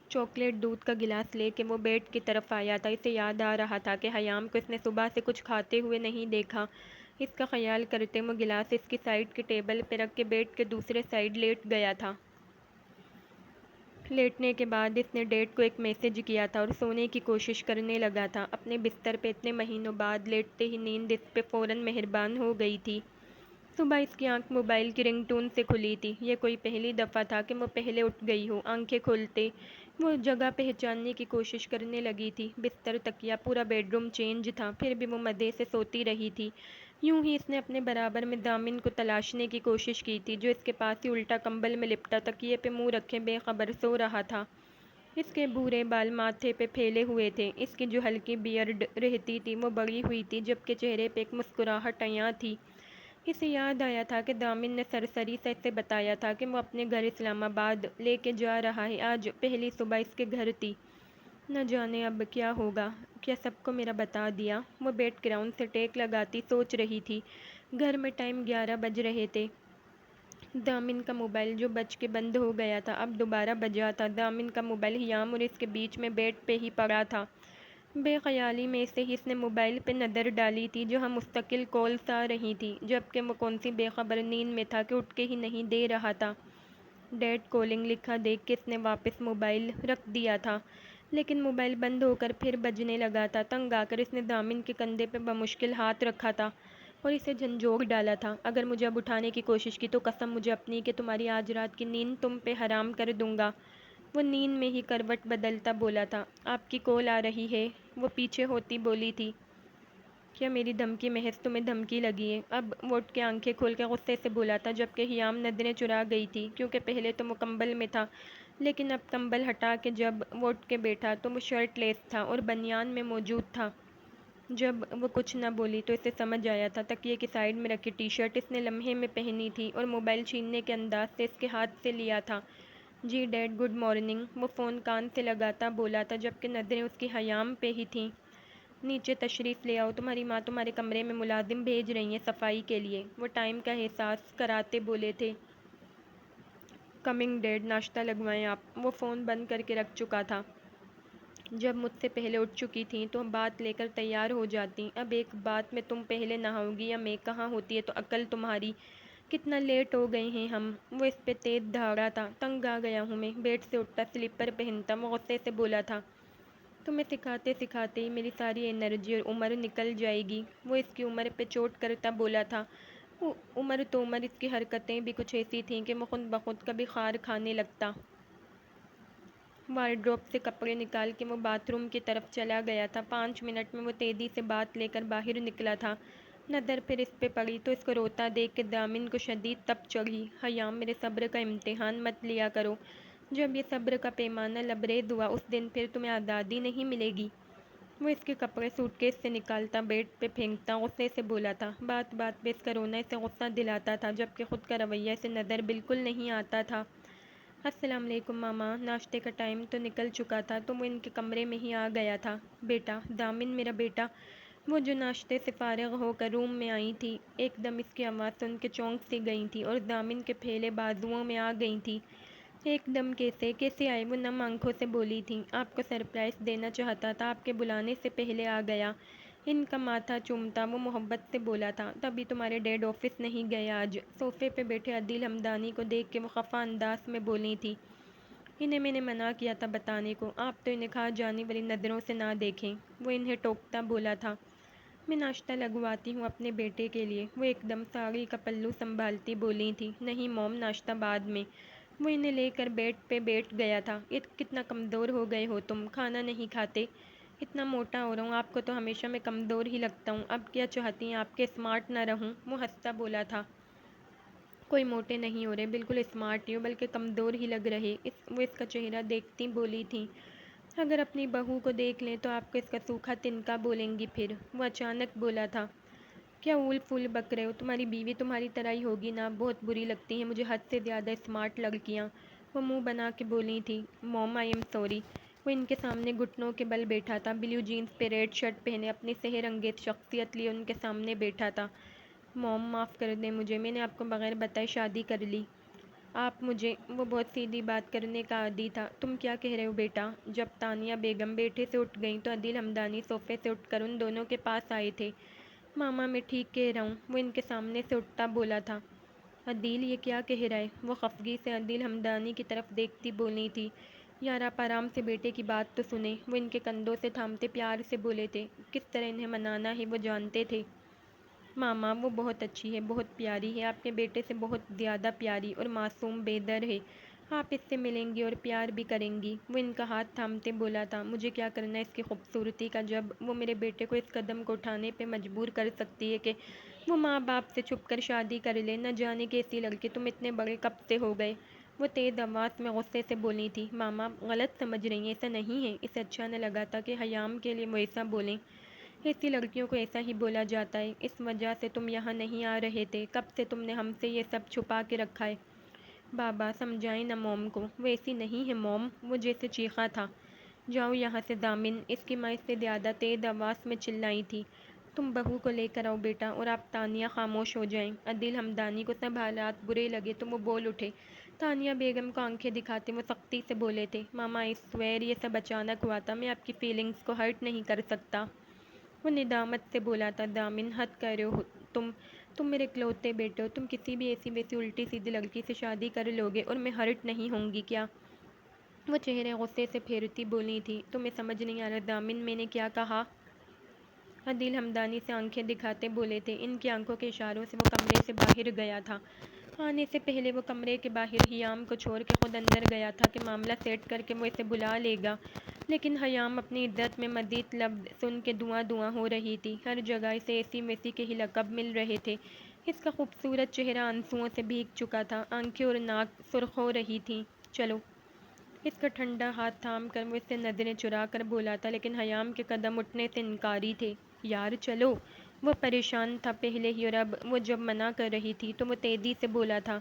چاکلیٹ دودھ کا گلاس لے کے وہ بیڈ کی طرف آیا تھا۔ اسے یاد آ رہا تھا کہ حیام کو اس نے صبح سے کچھ کھاتے ہوئے نہیں دیکھا۔ اس کا خیال کرتے وہ گلاس اس کی سائڈ کے ٹیبل پہ رکھ کے بیڈ کے دوسرے سائڈ لیٹ گیا تھا۔ لیٹنے کے بعد اس نے ڈیڈ کو ایک میسج کیا تھا اور سونے کی کوشش کرنے لگا تھا۔ اپنے بستر پہ اتنے مہینوں بعد لیٹتے ہی نیند اس پہ فوراً مہربان ہو گئی تھی۔ صبح اس کی آنکھ موبائل کی رنگ ٹون سے کھلی تھی۔ یہ کوئی پہلی دفعہ تھا کہ وہ پہلے اٹھ گئی ہو۔ آنکھیں کھولتے وہ جگہ پہچاننے کی کوشش کرنے لگی تھی۔ بستر، تکیا، پورا بیڈ روم چینج تھا، پھر بھی وہ مزے سے سوتی رہی تھی۔ یوں ہی اس نے اپنے برابر میں دامن کو تلاشنے کی کوشش کی تھی، جو اس کے پاس ہی الٹا کمبل میں لپٹا تکیے پہ منہ رکھے بے خبر سو رہا تھا۔ اس کے بھورے بال ماتھے پہ پھیلے ہوئے تھے۔ اس کی جو ہلکی بیئرڈ رہتی تھی وہ بڑی ہوئی تھی، جبکہ چہرے پہ ایک مسکراہٹ عیاں تھی۔ اسے یاد آیا تھا کہ دامن نے سرسری سے اسے بتایا تھا کہ وہ اپنے گھر اسلام آباد لے کے جا رہا ہے۔ آج پہلی صبح اس کے گھر تھی۔ نہ جانے اب کیا ہوگا۔ کیا سب کو میرا بتا دیا؟ وہ بیڈ گراؤنڈ سے ٹیک لگاتی سوچ رہی تھی۔ گھر میں ٹائم 11 بج رہے تھے۔ دامن کا موبائل جو بج کے بند ہو گیا تھا اب دوبارہ بجا تھا۔ دامن کا موبائل حیام اور اس کے بیچ میں بیڈ پہ ہی پڑا تھا۔ بے خیالی میں سے ہی اس نے موبائل پہ نظر ڈالی تھی، جہاں مستقل کالز آ رہی تھی، جبکہ وہ کون سی بے خبر نیند میں تھا کہ اٹھ کے ہی نہیں دے رہا تھا۔ ڈیڈ کالنگ لکھا دیکھ کے اس نے واپس موبائل رکھ دیا تھا، لیکن موبائل بند ہو کر پھر بجنے لگا تھا۔ تنگ آ کر اس نے دامن کے کندھے پہ بمشکل ہاتھ رکھا تھا اور اسے جھنجھوڑ ڈالا تھا۔ اگر مجھے اب اٹھانے کی کوشش کی تو قسم مجھے اپنی کہ تمہاری آج رات کی نیند تم پہ حرام کر دوں گا۔ وہ نیند میں ہی کروٹ بدلتا بولا تھا۔ آپ کی کال آ رہی ہے، وہ پیچھے ہوتی بولی تھی۔ کیا میری دھمکی محض تمہیں دھمکی لگی ہے؟ اب وہ اٹھ کے آنکھیں کھول کے غصے سے بولا تھا، جبکہ حیام نظریں چرا گئی تھی، کیونکہ پہلے تو وہ کمبل میں تھا، لیکن اب کمبل ہٹا کے جب وہ اٹھ کے بیٹھا تو وہ شرٹ لیس تھا اور بنیان میں موجود تھا۔ جب وہ کچھ نہ بولی تو اسے سمجھ آیا تھا۔ تکیے کی سائڈ میں رکھی ٹی شرٹ اس نے لمحے میں پہنی تھی اور موبائل چھیننے کے انداز سے اس کے ہاتھ سے لیا تھا۔ جی ڈیڈ، گڈ مارننگ، وہ فون کان سے لگاتا بولا تھا، جبکہ نظریں اس کی حیام پہ ہی تھیں۔ نیچے تشریف لے آؤ، تمہاری ماں تمہارے کمرے میں ملازم بھیج رہی ہیں صفائی کے لیے، وہ ٹائم کا احساس کراتے بولے تھے۔ کمنگ ڈیڈ، ناشتہ لگوائیں آپ؟ وہ فون بند کر کے رکھ چکا تھا۔ جب مجھ سے پہلے اٹھ چکی تھیں تو بات لے کر تیار ہو جاتی، اب ایک بات میں تم پہلے نہاؤ گی یا میں؟ کہاں ہوتی ہے تو عقل تمہاری؟ کتنا لیٹ ہو گئے ہیں ہم۔ وہ اس پہ تیز دھاڑا تھا۔ تنگ آ گیا ہوں میں، بیڈ سے اٹھتا سلیپر پہنتا وہ غصے سے بولا تھا۔ تمہیں سکھاتے سکھاتے ہی میری ساری انرجی اور عمر نکل جائے گی۔ وہ اس کی عمر پہ چوٹ کرتا بولا تھا۔ عمر تو عمر، اس کی حرکتیں بھی کچھ ایسی تھیں کہ وہ خود بخود کبھی خار کھانے لگتا۔ وارڈروب سے کپڑے نکال کے وہ باتھ روم کی طرف چلا گیا تھا۔ 5 منٹ میں وہ تیزی سے بات لے کر باہر نکلا تھا۔ نظر پھر اس پہ پڑی تو اس کو روتا دیکھ کے دامن کو شدید تپ چڑھی۔ حیام، میرے صبر کا امتحان مت لیا کرو۔ جب یہ صبر کا پیمانہ لبریز ہوا اس دن پھر تمہیں آزادی نہیں ملے گی۔ وہ اس کے کپڑے سوٹ کیس سے نکالتا بیڈ پہ پھینکتا غصے سے بولا تھا۔ بات بات پہ اس کا رونا اسے غصہ دلاتا تھا، جبکہ خود کا رویہ اسے نظر بالکل نہیں آتا تھا۔ السلام علیکم ماما۔ ناشتے کا ٹائم تو نکل چکا تھا تو وہ ان کے کمرے میں ہی آ گیا تھا۔ بیٹا، دامن میرا بیٹا۔ وہ جو ناشتے سے فارغ ہو کر روم میں آئی تھی، ایک دم اس کی آواز سن کے چونک سی گئی تھی اور دامن کے پھیلے بازوؤں میں آ گئی تھی۔ ایک دم کیسے آئے؟ وہ نم آنکھوں سے بولی تھی۔ آپ کو سرپرائز دینا چاہتا تھا، آپ کے بلانے سے پہلے آ گیا۔ ان کا ماتھا چومتا وہ محبت سے بولا تھا۔ تبھی تمہارے ڈیڈ آفس نہیں گئے آج؟ صوفے پہ بیٹھے عدیل ہمدانی کو دیکھ کے وہ خفا انداز میں بولی تھی۔ انہیں میں نے منع کیا تھا بتانے کو، آپ تو انہیں کھا جانے والی نظروں سے نہ دیکھیں۔ وہ انہیں ٹوکتا بولا تھا۔ میں ناشتہ لگواتی ہوں اپنے بیٹے کے لیے۔ وہ ایک دم ساڑی کا پلو سنبھالتی بولی تھی۔ نہیں موم، ناشتہ بعد میں۔ وہ انہیں لے کر بیڈ پہ بیٹھ گیا تھا۔ کتنا کمزور ہو گئے ہو تم، کھانا نہیں کھاتے؟ اتنا موٹا ہو رہا ہوں، آپ کو تو ہمیشہ میں کمزور ہی لگتا ہوں۔ اب کیا چاہتی ہیں آپ کے اسمارٹ نہ رہوں؟ وہ ہنستا بولا تھا۔ کوئی موٹے نہیں ہو رہے، بالکل اسمارٹ ہی ہو، بلکہ کمزور ہی لگ رہے۔ وہ اس کا چہرہ دیکھتی بولی تھی۔ اگر اپنی بہو کو دیکھ لیں تو آپ کو اس کا سوکھا تنکا بولیں گی پھر۔ وہ اچانک بولا تھا۔ کیا اول پھول بک رہے ہو؟ تمہاری بیوی تمہاری طرح ہی ہوگی نا؟ بہت بری لگتی ہیں مجھے حد سے زیادہ اسمارٹ لڑکیاں۔ وہ منہ بنا کے بولی تھی۔ موم، آئی ایم سوری۔ وہ ان کے سامنے گھٹنوں کے بل بیٹھا تھا، بلیو جینس پہ ریڈ شرٹ پہنے اپنی سحر انگیز شخصیت لیے ان کے سامنے بیٹھا تھا۔ موم، معاف کر دیں مجھے، میں نے آپ کو بغیر بتائے شادی کر لی۔ آپ مجھے… وہ بہت سیدھی بات کرنے کا عادی تھا۔ تم کیا کہہ رہے ہو بیٹا؟ جب تانیہ بیگم بیٹھے سے اٹھ گئیں تو عدیل ہمدانی صوفے سے اٹھ کر ان دونوں کے پاس آئے تھے۔ ماما، میں ٹھیک کہہ رہا ہوں، وہ ان کے سامنے سے اٹھتا بولا تھا۔ عدیل، یہ کیا کہہ رہا ہے؟ وہ خفگی سے عدیل ہمدانی کی طرف دیکھتی بولی تھی۔ یار آپ آرام سے بیٹے کی بات تو سنیں۔ وہ ان کے کندھوں سے تھامتے پیار سے بولے تھے۔ کس طرح انہیں منانا ہے وہ جانتے تھے۔ ماما، وہ بہت اچھی ہے، بہت پیاری ہے، آپ کے بیٹے سے بہت زیادہ پیاری اور معصوم بے در ہے۔ آپ اس سے ملیں گی اور پیار بھی کریں گی۔ وہ ان کا ہاتھ تھامتے بولا تھا۔ مجھے کیا کرنا ہے اس کی خوبصورتی کا، جب وہ میرے بیٹے کو اس قدم کو اٹھانے پہ مجبور کر سکتی ہے کہ وہ ماں باپ سے چھپ کر شادی کر لے۔ نہ جانے کیسی لڑکی، تم اتنے بڑے کب سے ہو گئے؟ وہ تیز آواز میں غصے سے بولی تھی۔ ماما، آپ غلط سمجھ رہی ہیں، ایسا نہیں ہے۔ اسے اچھا نہ لگا تھا کہ حیام کے لیے وہ ایسا بولیں۔ ایسی لڑکیوں کو ایسا ہی بولا جاتا ہے، اس وجہ سے تم یہاں نہیں آ رہے تھے۔ کب سے تم نے ہم سے یہ سب چھپا کے رکھا ہے؟ بابا، سمجھائیں نا موم کو، وہ ایسی نہیں ہے موم۔ وہ جیسے چیخا تھا۔ جاؤ یہاں سے دامن، اس کی ماں اس سے زیادہ تیز آواز میں چلائی تھی۔ تم بہو کو لے کر آؤ بیٹا، اور آپ تانیہ خاموش ہو جائیں۔ عدیل ہمدانی کو سب حالات برے لگے تو وہ بول اٹھے۔ تانیہ بیگم کو آنکھیں دکھاتے وہ سختی سے بولے تھے۔ ماما، آئی سویئر یہ سب اچانک ہوا تھا، میں آپ کی فیلنگز کو ہرٹ نہیں کر سکتا۔ وہ ندامت سے بولا تھا۔ دامن، حد کر رہے ہو تم میرے اکلوتے بیٹے ہو، تم کسی بھی ایسی ویسی الٹی سیدھی لڑکی سے شادی کر لوگے اور میں ہرٹ نہیں ہوں گی کیا؟ وہ چہرے غصے سے پھیرتی بولی تھی۔ تمہیں سمجھ نہیں آ رہا دامن، میں نے کیا کہا؟ عدیل ہمدانی سے آنکھیں دکھاتے بولے تھے۔ ان کی آنکھوں کے اشاروں سے وہ کمرے سے باہر گیا تھا۔ آنے سے پہلے وہ کمرے کے باہر حیام کو چھوڑ کے خود اندر گیا تھا کہ معاملہ سیٹ کر کے وہ اسے بلا لے گا، لیکن حیام اپنی عزت میں مزید لفظ سن کے دھواں دھواں ہو رہی تھی۔ ہر جگہ اسے ایسی ویسی کے ہی لقب مل رہے تھے۔ اس کا خوبصورت چہرہ آنسوؤں سے بھیگ چکا تھا، آنکھیں اور ناک سرخ ہو رہی تھیں۔ چلو۔ اس کا ٹھنڈا ہاتھ تھام کر وہ اس سے نظریں چرا کر بولا تھا، لیکن حیام کے قدم اٹھنے سے انکاری تھے۔ یار چلو۔ وہ پریشان تھا پہلے ہی، اور اب وہ جب منع کر رہی تھی تو وہ تیزی سے بولا تھا۔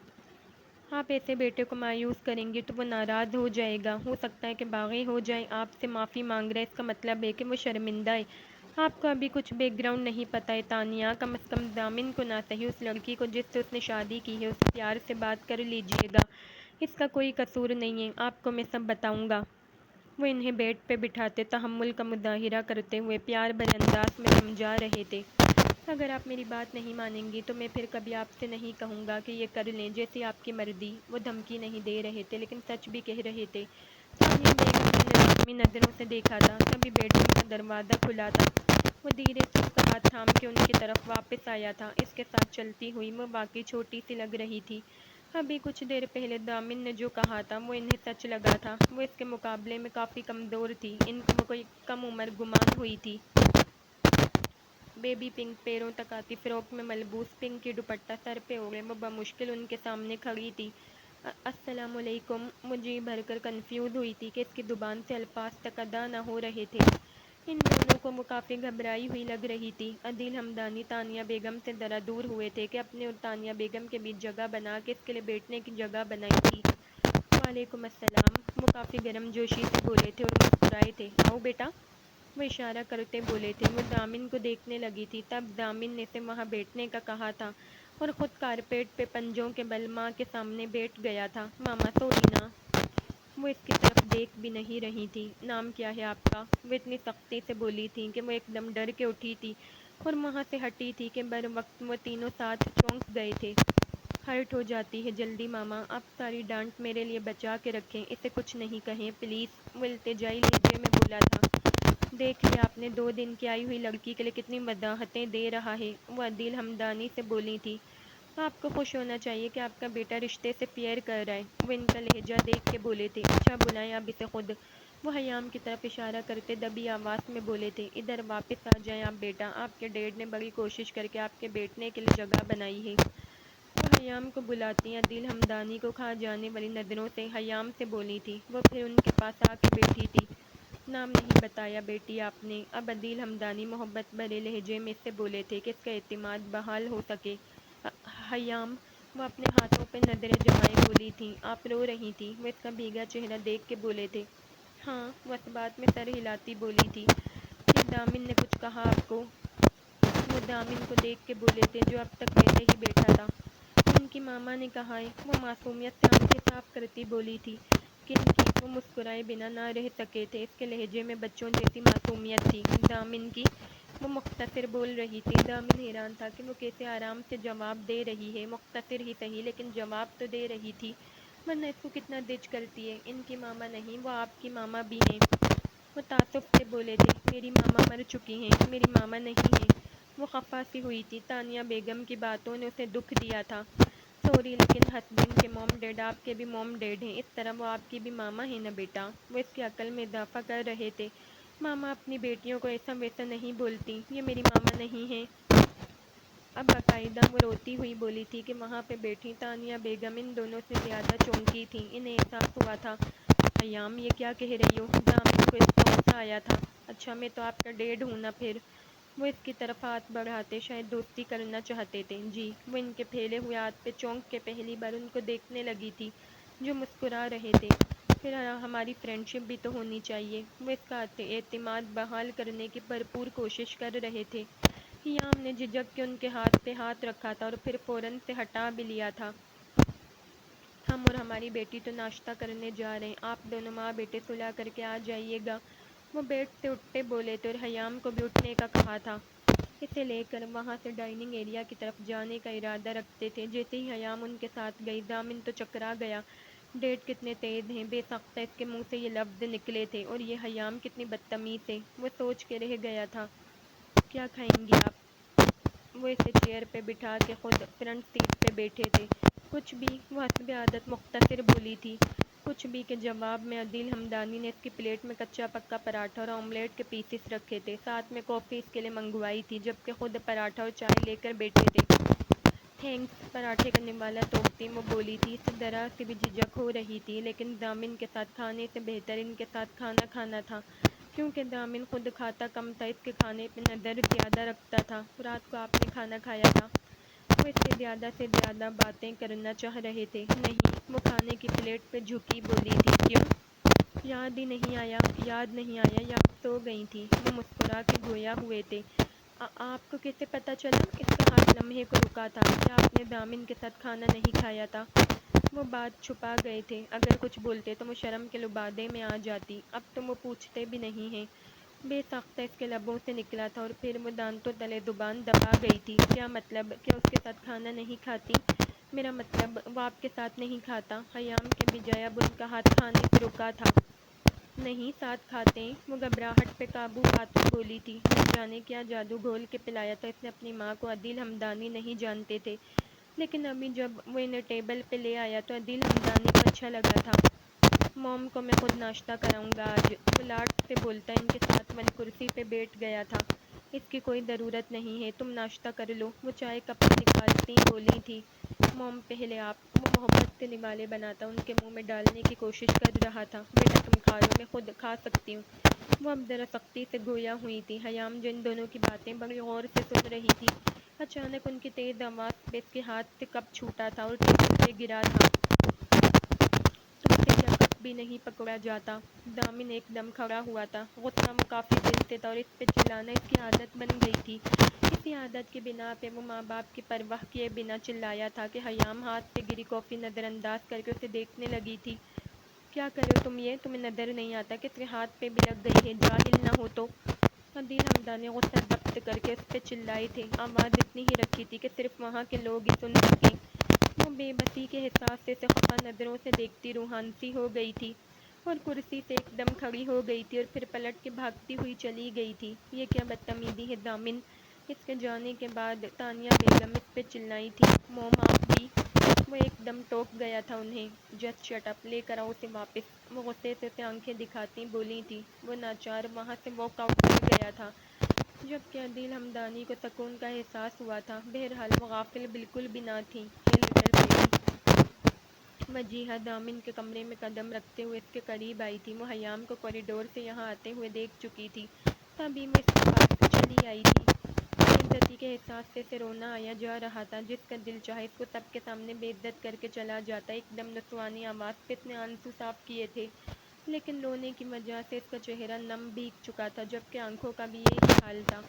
آپ ایسے بیٹے کو مایوس کریں گی تو وہ ناراض ہو جائے گا، ہو سکتا ہے کہ باغی ہو جائے۔ آپ سے معافی مانگ رہا ہے، اس کا مطلب ہے کہ وہ شرمندہ ہے۔ آپ کو ابھی کچھ بیک گراؤنڈ نہیں پتہ ہے تانیہ، کم از کم دامن کو نہ صحیح، اس لڑکی کو جس سے اس نے شادی کی ہے اس سے پیار سے بات کر لیجیے گا، اس کا کوئی قصور نہیں ہے۔ آپ کو میں سب بتاؤں گا۔ وہ انہیں بیڈ پہ بٹھاتے تحمل کا مظاہرہ کرتے ہوئے پیار بھرے انداز میں سمجھا رہے تھے۔ اگر آپ میری بات نہیں مانیں گی تو میں پھر کبھی آپ سے نہیں کہوں گا کہ یہ کر لیں، جیسی آپ کی مرضی۔ وہ دھمکی نہیں دے رہے تھے لیکن سچ بھی کہہ رہے تھے۔ ثانیہ بیگم نے لازمی نظروں سے دیکھا تھا، تبھی بیڈ روم کا دروازہ کھلا تھا۔ وہ دھیرے سے اس کا ہاتھ تھام کے ان کی طرف واپس آیا تھا۔ اس کے ساتھ چلتی ہوئی وہ واقعی چھوٹی سی لگ رہی تھی۔ ابھی کچھ دیر پہلے دامن نے جو کہا تھا وہ انہیں سچ لگا تھا۔ وہ اس کے مقابلے میں کافی کمزور تھی، ان کو کوئی کم عمر گمان ہوئی تھی۔ بیبی پنک پیروں تک آتی فراک میں ملبوس پنک کی دوپٹہ سر پہ اوڑھے وہ بمشکل ان کے سامنے کھڑی تھی۔ السلام علیکم۔ وہ جی بھر کر کنفیوز ہوئی تھی کہ اس کی زبان سے الفاظ تک ادا نہ ہو رہے تھے۔ ان دونوں کو وہ کافی گھبرائی ہوئی لگ رہی تھی۔ عدیل ہمدانی تانیہ بیگم سے ذرا دور ہوئے تھے کہ اپنے اور تانیہ بیگم کے بیچ جگہ بنا کے اس کے لیے بیٹھنے کی جگہ بنائی تھی۔ وعلیکم السلام۔ وہ کافی گرم جوشی سے بولے تھے اور مسکرائے تھے۔ آؤ بیٹا۔ وہ اشارہ کرتے بولے تھے۔ وہ دامن کو دیکھنے لگی تھی، تب دامن نے اسے وہاں بیٹھنے کا کہا تھا اور خود کارپیٹ پہ پنجوں کے بل ماں کے سامنے بیٹھ گیا تھا۔ ماما سوری نا۔ وہ اس کی طرف دیکھ بھی نہیں رہی تھی۔ نام کیا ہے آپ کا؟ وہ اتنی سختی سے بولی تھی کہ وہ ایک دم ڈر کے اٹھی تھی اور وہاں سے ہٹی تھی کہ بر وقت وہ تینوں ساتھ چونک گئے تھے۔ ہرٹ ہو جاتی ہے جلدی ماما، آپ ساری ڈانٹ میرے لیے بچا کے رکھیں، اسے کچھ نہیں کہیں پلیز۔ وہ التجائی لہجے میں بولا تھا۔ دیکھ لیا آپ نے 2 دن کی آئی ہوئی لڑکی کے لیے کتنی وضاحتیں دے رہا ہے۔ وہ عدیل ہمدانی سے بولی تھی۔ آپ کو خوش ہونا چاہیے کہ آپ کا بیٹا رشتے سے پیئر کر رہا ہے۔ وہ ان کا لہجہ دیکھ کے بولے تھے۔ اچھا بلائیں آپ اسے خود۔ وہ حیام کی طرف اشارہ کرتے دبی آواز میں بولے تھے۔ ادھر واپس آ جائیں آپ بیٹا، آپ کے ڈیڈ نے بڑی کوشش کر کے آپ کے بیٹھنے کے لیے جگہ بنائی ہے۔ وہ حیام کو بلاتی عدیل ہمدانی کو کھا جانے والی نظروں سے حیام سے بولی تھی۔ وہ پھر ان کے پاس آ کے بیٹھی تھی۔ نام نہیں بتایا بیٹی آپ نے؟ اب عدیل ہمدانی محبت بھرے لہجے میں اس سے بولے تھے کہ اس کا اعتماد بحال ہو سکے۔ حیام۔ وہ اپنے ہاتھوں پہ نظریں جمائے بولی تھیں۔ آپ رو رہی تھی؟ وہ اس کا بھیگا چہرہ دیکھ کے بولے تھے۔ ہاں۔ وہ اس بات میں سر ہلاتی بولی تھی۔ کیا دامن نے کچھ کہا آپ کو؟ وہ دامن کو دیکھ کے بولے تھے جو اب تک ویسے ہی بیٹھا تھا۔ ان کی ماما نے کہا ہے۔ وہ معصومیت سے آنکھیں صاف کرتی بولی تھی۔ کن کی؟ وہ مسکرائے بنا نہ رہ سکے تھے۔ اس کے لہجے میں بچوں جیسی معصومیت تھی۔ دامن کی؟ وہ مختصر بول رہی تھی۔ دامن حیران تھا کہ وہ کیسے آرام سے جواب دے رہی ہے، مختصر ہی صحیح لیکن جواب تو دے رہی تھی، ورنہ اس کو کتنا دج کرتی ہے۔ ان کی ماما نہیں، وہ آپ کی ماما بھی ہیں۔ وہ تعصب سے بولے تھے۔ میری ماما مر چکی ہیں، میری ماما نہیں ہیں۔ وہ خفا سی ہوئی تھی۔ تانیہ بیگم کی باتوں نے اسے دکھ دیا تھا۔ سوری لیکن ہسبینڈ کے موم ڈیڈ آپ کے بھی موم ڈیڈ ہیں، اس طرح وہ آپ کی بھی ماما ہے نا بیٹا۔ وہ اس کی عقل میں اضافہ کر رہے تھے۔ ماما اپنی بیٹیوں کو ایسا ویسا نہیں بولتی، یہ میری ماما نہیں ہیں۔ اب باقاعدہ وہ روتی ہوئی بولی تھی کہ وہاں پہ بیٹھی تانیہ بیگم ان دونوں سے زیادہ چونکی تھیں۔ انہیں احساس ہوا تھا۔ حیام یہ کیا کہہ رہی ہو؟ دامن کو اس کا غصہ آیا تھا۔ اچھا میں تو آپ کا ڈیڈ ہوں نا پھر؟ وہ اس کی طرف ہاتھ بڑھاتے شاید دوستی کرنا چاہتے تھے۔ جی۔ وہ ان کے پھیلے ہوئے ہاتھ پہ چونک کے پہلی بار ان کو دیکھنے لگی تھی جو مسکرا رہے تھے۔ پھر ہماری فرینڈ شپ بھی تو ہونی چاہیے۔ وہ اس کا اعتماد بحال کرنے کی بھرپور کوشش کر رہے تھے۔ حیام نے جھجک کے ان کے ہاتھ پہ ہاتھ رکھا تھا اور پھر فوراً سے ہٹا بھی لیا تھا۔ ہم اور ہماری بیٹی تو ناشتہ کرنے جا رہے ہیں، آپ دونوں ماں بیٹے صلح کر کے آ جائیے گا۔ وہ بیڈ سے اٹھتے بولے تھے اور حیام کو بھی اٹھنے کا کہا تھا۔ اسے لے کر وہاں سے ڈائننگ ایریا کی طرف جانے کا ارادہ رکھتے تھے۔ جیسے ہی حیام ان کے ساتھ گئی، دامن تو چکرا گیا۔ ڈیڈ کتنے تیز ہیں، بے ساختہ اس کے منہ سے یہ لفظ نکلے تھے، اور یہ حیام کتنی بدتمیز ہے۔ وہ سوچ کے رہ گیا تھا۔ کیا کھائیں گی آپ؟ وہ اسے چیئر پہ بٹھا کے خود فرنٹ سیٹ پہ بیٹھے تھے۔ کچھ بھی؟ وہ حسب عادت مختصر بولی تھی۔ کچھ بھی کے جواب میں عدیل ہمدانی نے اس کی پلیٹ میں کچا پکا پراٹھا اور آملیٹ کے پیسز رکھے تھے، ساتھ میں کافی اس کے لیے منگوائی تھی، جبکہ خود پراٹھا اور چائے لے کر بیٹھے تھے۔ تھینکس۔ پراٹھے کا نوالا توڑتی وہ بولی تھی۔ اسے ذرا سی بھی جھجک ہو رہی تھی، لیکن دامن کے ساتھ کھانے سے بہتر ان کے ساتھ کھانا کھانا تھا، کیونکہ دامن خود کھاتا کم تھا، اس کے کھانے پہ نظر زیادہ رکھتا تھا۔ رات کو آپ نے کھانا کھایا تھا؟ وہ اس سے زیادہ باتیں کرنا چاہ رہے تھے۔ نہیں۔ وہ کھانے کی پلیٹ پہ جھکی بولی تھی۔ کیوں؟ یاد ہی نہیں آیا؟ یاد نہیں آیا یا آپ سو گئی تھیں؟ وہ مسکرا کے گویا ہوئے تھے۔ آپ کو کیسے پتہ چلا؟ اس کا ہاتھ لمحے کو رکا تھا۔ کیا آپ نے دامن کے ساتھ کھانا نہیں کھایا تھا؟ وہ بات چھپا گئے تھے۔ اگر کچھ بولتے تو وہ شرم کے لبادے میں آ جاتی، اب تو وہ پوچھتے بھی نہیں ہیں۔ بے ساختہ اس کے لبوں سے نکلا تھا اور پھر وہ دانتوں تلے زبان دبا گئی تھی۔ کیا مطلب؟ کیا اس کے ساتھ کھانا نہیں کھاتی؟ میرا مطلب وہ آپ کے ساتھ نہیں کھاتا۔ خیام کے بجائے اب ان کا ہاتھ کھانے سے رکا تھا۔ نہیں، ساتھ کھاتے ہیں، وہ گھبراہٹ پہ قابو پاتے بولی تھی۔ نہ جانے کیا جادو گھول کے پلایا تھا اس نے اپنی ماں کو۔ عدیل ہمدانی نہیں جانتے تھے، لیکن ابھی جب وہ انہیں ٹیبل پہ لے آیا تو عدیل ہمدانی کو اچھا لگا تھا۔ موم کو میں خود ناشتہ کراؤں گا آج، وہ لاٹ سے بولتا ان کے ساتھ والی کرسی پہ بیٹھ گیا تھا۔ اس کی کوئی ضرورت نہیں ہے، تم ناشتہ کر لو، وہ چائے کپ سے نکالتی بولی تھی۔ موم پہلے آپ، وہ محبت سے نوالے بناتا ان کے منہ میں ڈالنے کی کوشش کر رہا تھا۔ بیٹا تم کھا لو، میں خود کھا سکتی ہوں۔ وہ اب ذرا سختی سے گویا ہوئی تھی۔ خیام جو ان دونوں کی باتیں بڑی غور سے سن رہی تھی، اچانک ان کی تیز آواز پہ اس کے ہاتھ سے کپ چھوٹا تھا اور ٹیبل پہ گرا تھا۔ تم سے کیا کپ بھی نہیں پکڑا جاتا؟ دامن ایک دم کھڑا ہوا تھا۔ غصہ وہ کافی دل سے تھا اور اس پہ چلانا اس کی عادت بن گئی تھی۔ اسی عادت کی بنا پہ وہ ماں باپ کی پرواہ کیے بنا چلایا تھا کہ خیام ہاتھ سے گری کافی نظر انداز کر کے اسے دیکھنے لگی تھی۔ کیا کرو تم یہ؟ تمہیں نظر نہیں آتا کہ اس کے ہاتھ پہ بھی لگ گئی ہے؟ جاہل نہ ہو تو؟ عدیل ہمدانی غصہ ضبط کر کے اس پہ چلائے تھے۔ آواز اتنی ہی رکھی تھی کہ صرف وہاں کے لوگ ہی سن سکیں۔ وہ بے بسی کے احساس سے اسے خفا نظروں سے دیکھتی روحان سی ہو گئی تھی اور کرسی سے ایک دم کھڑی ہو گئی تھی اور پھر پلٹ کے بھاگتی ہوئی چلی گئی تھی۔ یہ کیا بدتمیزی ہے دامن! اس کے جانے کے بعد تانیہ بیگم اس پہ چلائی تھی۔ موم آپ بھی! وہ ایک دم ٹوک گیا تھا انہیں۔ جسٹ شٹ اپ، لے کر آؤ اسے واپس، وہ غصے سے اسے آنکھیں دکھاتی بولی تھی۔ وہ ناچار وہاں سے واک آؤٹ کر گیا تھا، جبکہ عدیل ہمدانی کو سکون کا احساس ہوا تھا۔ بہرحال وہ غافل بالکل بھی نہ تھی۔ ہے لٹل بیبی! وجیہہ دامن کے کمرے میں قدم رکھتے ہوئے اس کے قریب آئی تھی۔ وہ خیام کو کوریڈور سے یہاں آتے ہوئے دیکھ چکی تھی، تبھی وہ اس کے پاس چلی آئی تھی۔ بے عزتی کے احساس سے اسے رونا آیا جا رہا تھا۔ جس کا دل چاہے اس کو سب کے سامنے بے عزت کر کے چلا جاتا۔ ایک دم نسوانی آواز پہ اس نے آنسو صاف کیے تھے، لیکن رونے کی وجہ سے اس کا چہرہ نم بھیگ چکا تھا، جبکہ آنکھوں کا بھی یہی حال تھا۔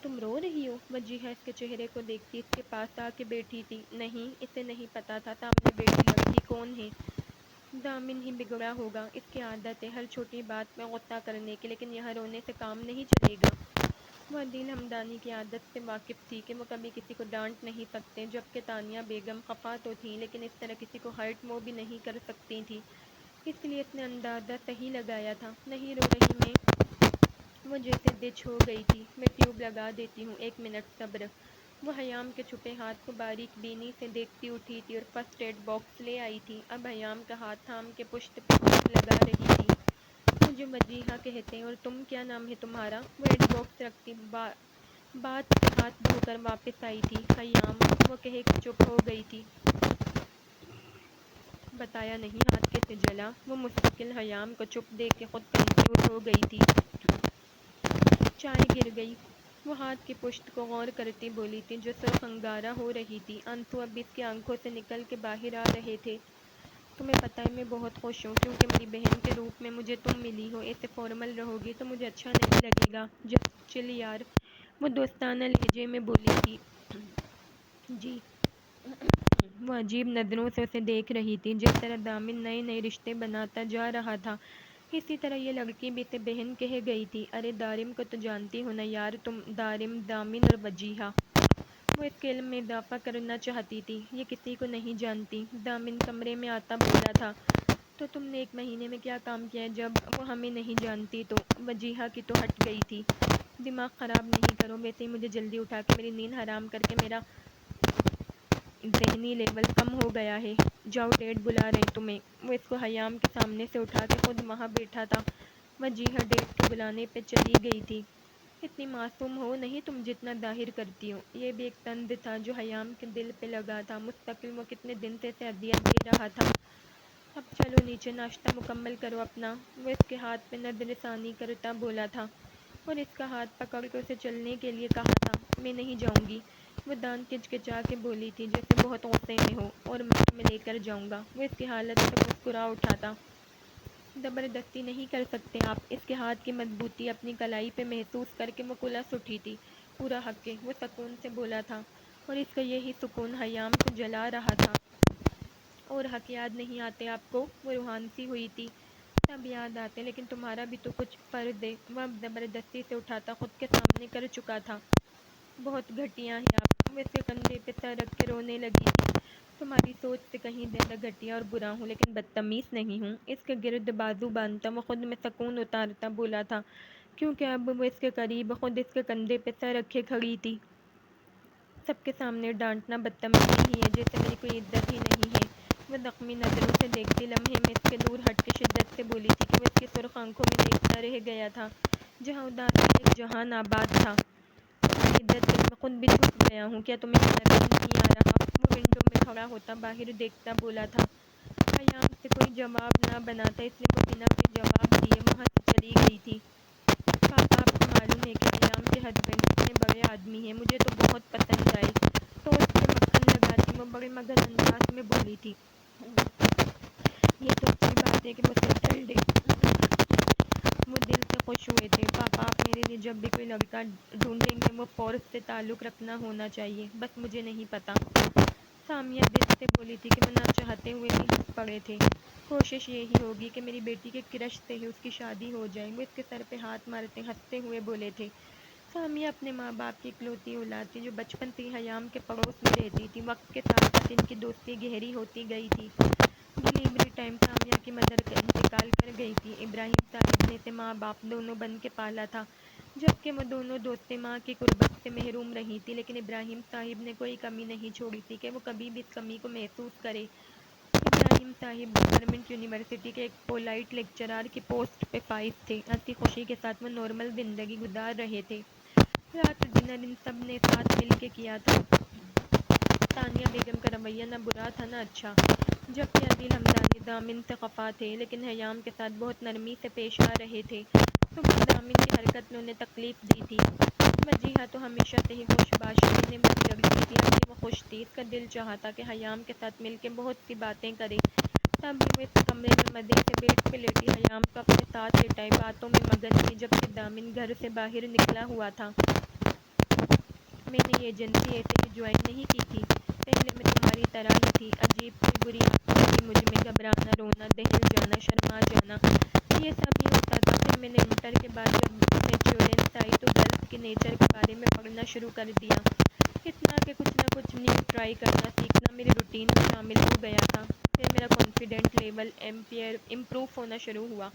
تم رو رہی ہو؟ وجیہہ اس کے چہرے کو دیکھتی اس کے پاس آ کے بیٹھی تھی۔ نہیں، اسے نہیں پتا تھا سامنے بیٹھی لڑکی کون ہے۔ دامن ہی بگڑا ہوگا، اس کی عادت ہے ہر چھوٹی بات پہ غصہ کرنے کی، لیکن یہاں رونے سے کام نہیں چلے گا۔ وہ عدیل ہمدانی کی عادت سے واقف تھی کہ وہ کبھی کسی کو ڈانٹ نہیں سکتے، جبکہ تانیہ بیگم خفا تو تھیں لیکن اس طرح کسی کو ہرٹ وہ بھی نہیں کر سکتی تھیں۔ اس لیے اس نے اندازہ صحیح لگایا تھا۔ نہیں رو رہی میں، وہ جیسے ڈچ ہو گئی تھی۔ میں ٹیوب لگا دیتی ہوں، ایک منٹ صبر۔ وہ خیام کے چھپے ہاتھ کو باریک بینی سے دیکھتی اٹھی تھی اور فرسٹ ایڈ باکس لے آئی تھی۔ اب خیام کا ہاتھ تھام کے پشت پہ ٹیوب لگا رہی تھی۔ مجھے وجیہہ کہتے ہیں، اور تم، کیا نام ہے تمہارا؟ وہ ایڈ باکس رکھتی بات سے ہاتھ دھو کر واپس آئی تھی۔ خیام، وہ کہہ کے چپ ہو گئی تھی۔ بتایا نہیں، ہاتھ کیسے جلا؟ وہ مستقل خیام کو چپ دیکھ کے خود کنفیوز ہو گئی تھی۔ چائے گر گئی، وہ ہاتھ کی پشت کو غور کرتی بولی تھی جو سرخ انگارہ ہو رہی تھی۔ آنسو اب اس کی آنکھوں سے نکل کے باہر آ رہے تھے۔ تمہیں پتہ ہے میں بہت خوش ہوں کیونکہ میری بہن کے روپ میں مجھے تم ملی ہو۔ ایسے فارمل رہو گی تو مجھے اچھا نہیں لگے گا۔ جسٹ چل یار، وہ دوستانہ لہجے میں بولی تھی۔ جی؟ وہ عجیب نظروں سے اسے دیکھ رہی تھی۔ جس طرح دامن نئے نئے رشتے بناتا جا رہا تھا، اسی طرح یہ لڑکی بھی اسے بہن کہہ گئی تھی۔ ارے دارم کو تو جانتی ہو نا یار تم؟ دارم، دامن اور وجیہہ۔ وہ اس کے علم میں اضافہ کرنا چاہتی تھی۔ یہ کسی کو نہیں جانتی، دامن کمرے میں آتا بولا تھا۔ تو تم نے ایک مہینے میں کیا کام کیا ہے جب وہ ہمیں نہیں جانتی تو؟ وجیہہ کی تو ہٹ گئی تھی۔ دماغ خراب نہیں کرو، ویسے ہی مجھے جلدی اٹھا کے میری نیند حرام کر کے میرا ذہنی لیول کم ہو گیا ہے۔ جاؤ، ڈیڈ بلا رہے ہیں تمہیں۔ وہ اس کو خیام کے سامنے سے اٹھا کے خود وہاں بیٹھا تھا۔ وجیہہ ڈیڈ کے بلانے پہ چلی گئی تھی۔ اتنی معصوم ہو نہیں تم جتنا ظاہر کرتی ہو۔ یہ بھی ایک طنز تھا جو خیام کے دل پہ لگا تھا۔ مستقل وہ کتنے دن سے اسے اذیت دے رہا تھا۔ اب چلو نیچے، ناشتہ مکمل کرو اپنا، وہ اس کے ہاتھ پہ نظر ثانی کرتا بولا تھا اور اس کا ہاتھ پکڑ کے اسے چلنے کے لیے کہا تھا۔ میں نہیں جاؤں گی، وہ دانت کچکچا کے بولی تھی جیسے بہت غصے میں ہو، اور میں لے کر جاؤں گا۔ وہ اس کی حالت سے مسکرا اٹھا تھا۔ زبردستی نہیں کر سکتے آپ، اس کے ہاتھ کی مضبوطی اپنی کلائی پہ محسوس کر کے وہ کلس اٹھی تھی۔ پورا حق ہے، وہ سکون سے بولا تھا، اور اس کا یہی سکون خیام کو جلا رہا تھا۔ اور حق یاد نہیں آتے آپ کو؟ وہ روحان سی ہوئی تھی۔ سب یاد آتے لیکن تمہارا بھی تو کچھ فرض ہے۔ وہ اب زبردستی سے اٹھاتا خود کے سامنے کر چکا تھا۔ بہت گھٹیا ہیں آپ۔ وہ اس کے کندھے پہ سر رکھ کے رونے لگی تھی۔ تمہاری سوچ سے کہیں زیادہ گھٹیا اور برا ہوں لیکن بدتمیز نہیں ہوں۔ اس کے گرد بازو باندھتا وہ خود میں سکون اتارتا بولا تھا، کیونکہ اب وہ اس کے قریب خود اس کے کندھے پہ سر رکھے کھڑی تھی۔ سب کے سامنے ڈانٹنا بدتمیزی ہی ہے، جیسے میری کوئی عزت ہی نہیں ہے۔ وہ زخمی نظروں سے دیکھتی لمحے میں اس کے دور ہٹ کے شدت سے بولی تھی کہ وہ اس کی سرخ آنکھوں میں دیکھتا رہ گیا تھا جہاں اداسی ایک جہان آباد تھا۔ تمہاری عزت کے لیے میں خود بھی جھک گیا ہوں، کیا تمہیں یاد نہیں آ رہا؟ وہ ونڈو میں کھڑا ہوتا باہر دیکھتا بولا تھا۔ خیام سے کوئی جواب نہ بنا تھا، اس لیے وہ بنا کوئی جواب دیے وہاں سے چلی گئی تھی۔ پاپا، آپ کو معلوم ہے کہ خیام کے ہسبینڈ کتنے بڑے آدمی ہیں؟ مجھے تو بہت پسند آئے۔ ٹوسٹ پہ مکھن لگاتی وہ بڑے مگن انداز میں بولی تھی۔ یہ تو اچھی بات ہے کہ وہ سیٹلڈ ہے۔ وہ دل سے خوش ہوئے تھے۔ پاپا، آپ میرے لیے جب بھی کوئی لڑکا ڈھونڈیں گے وہ فورس سے تعلق رکھنا ہونا چاہیے، بس مجھے نہیں پتا۔ سامیہ دل سے بولی تھی کہ وہ نہ چاہتے ہوئے بھی ہنس پڑے تھے۔ کوشش یہی ہوگی کہ میری بیٹی کے کرش سے ہی اس کی شادی ہو جائے، وہ اس کے سر پہ ہاتھ مارتے ہنستے ہوئے بولے تھے۔ سامیہ اپنے ماں باپ کی اکلوتی اولاد تھی جو بچپن سے ہی خیام کے پڑوس میں رہتی تھی۔ وقت کے ساتھ ساتھ ان کی دوستی گہری ہوتی گئی تھی۔ ڈلیوری ٹائم سامیہ کی مدر کا انتقال کر گئی تھی۔ ابراہیم صاحب نے اسے ماں باپ دونوں بن کے پالا تھا، جبکہ وہ دونوں دوستیں ماں کی قربت سے محروم رہی تھیں، لیکن ابراہیم صاحب نے کوئی کمی نہیں چھوڑی تھی کہ وہ کبھی بھی اس کمی کو محسوس کرے۔ ابراہیم صاحب گورنمنٹ یونیورسٹی کے ایک پولائٹ لیکچرار کی پوسٹ پہ فائز تھے۔ ہنسی خوشی کے ساتھ وہ نارمل زندگی گزار رہے تھے۔ رات ڈنر ان سب نے ساتھ مل کے کیا تھا۔ ثانیہ بیگم کا رویہ نہ برا تھا نہ اچھا، جبکہ عادل حمدانی دامن سے خفا تھے لیکن خیام کے ساتھ بہت نرمی سے پیش آ رہے تھے۔ صبح دامن کی حرکت نے انہیں تکلیف دی تھی۔ وجیہہ تو ہمیشہ سے ہی خوش باش رہنے والی لڑکی تھی، اب بھی وہ خوش تھی۔ اس کا دل چاہتا کہ خیام کے ساتھ مل کے بہت سی باتیں کرے، تب بھی وہ اس کمرے میں مزے سے بیڈ پہ لیٹی خیام کو اپنے ساتھ لٹائے باتوں میں مگن تھی، جبکہ دامن گھر سے باہر نکلا ہوا تھا۔ میں نے یہ ایجنسی ایسے ہی جوائن نہیں کی تھی، پہلے میں تمہاری طرح ہی تھی، عجیب کوئی بری عادت تھی مجھ میں، گھبرانا، رونا، دہل جانا، شرما جانا، یہ سب ہی ہوتا تھا۔ پھر میں نے انٹر کے بعد جب میچورنس آئی تو گرلز کے نیچر کے بارے میں پڑھنا شروع کر دیا۔ اتنا کہ کچھ نہ کچھ نیو ٹرائی کرنا سیکھنا میرے روٹین میں شامل ہو گیا تھا۔ پھر میرا کانفیڈنٹ لیول امپروو ہونا شروع ہوا،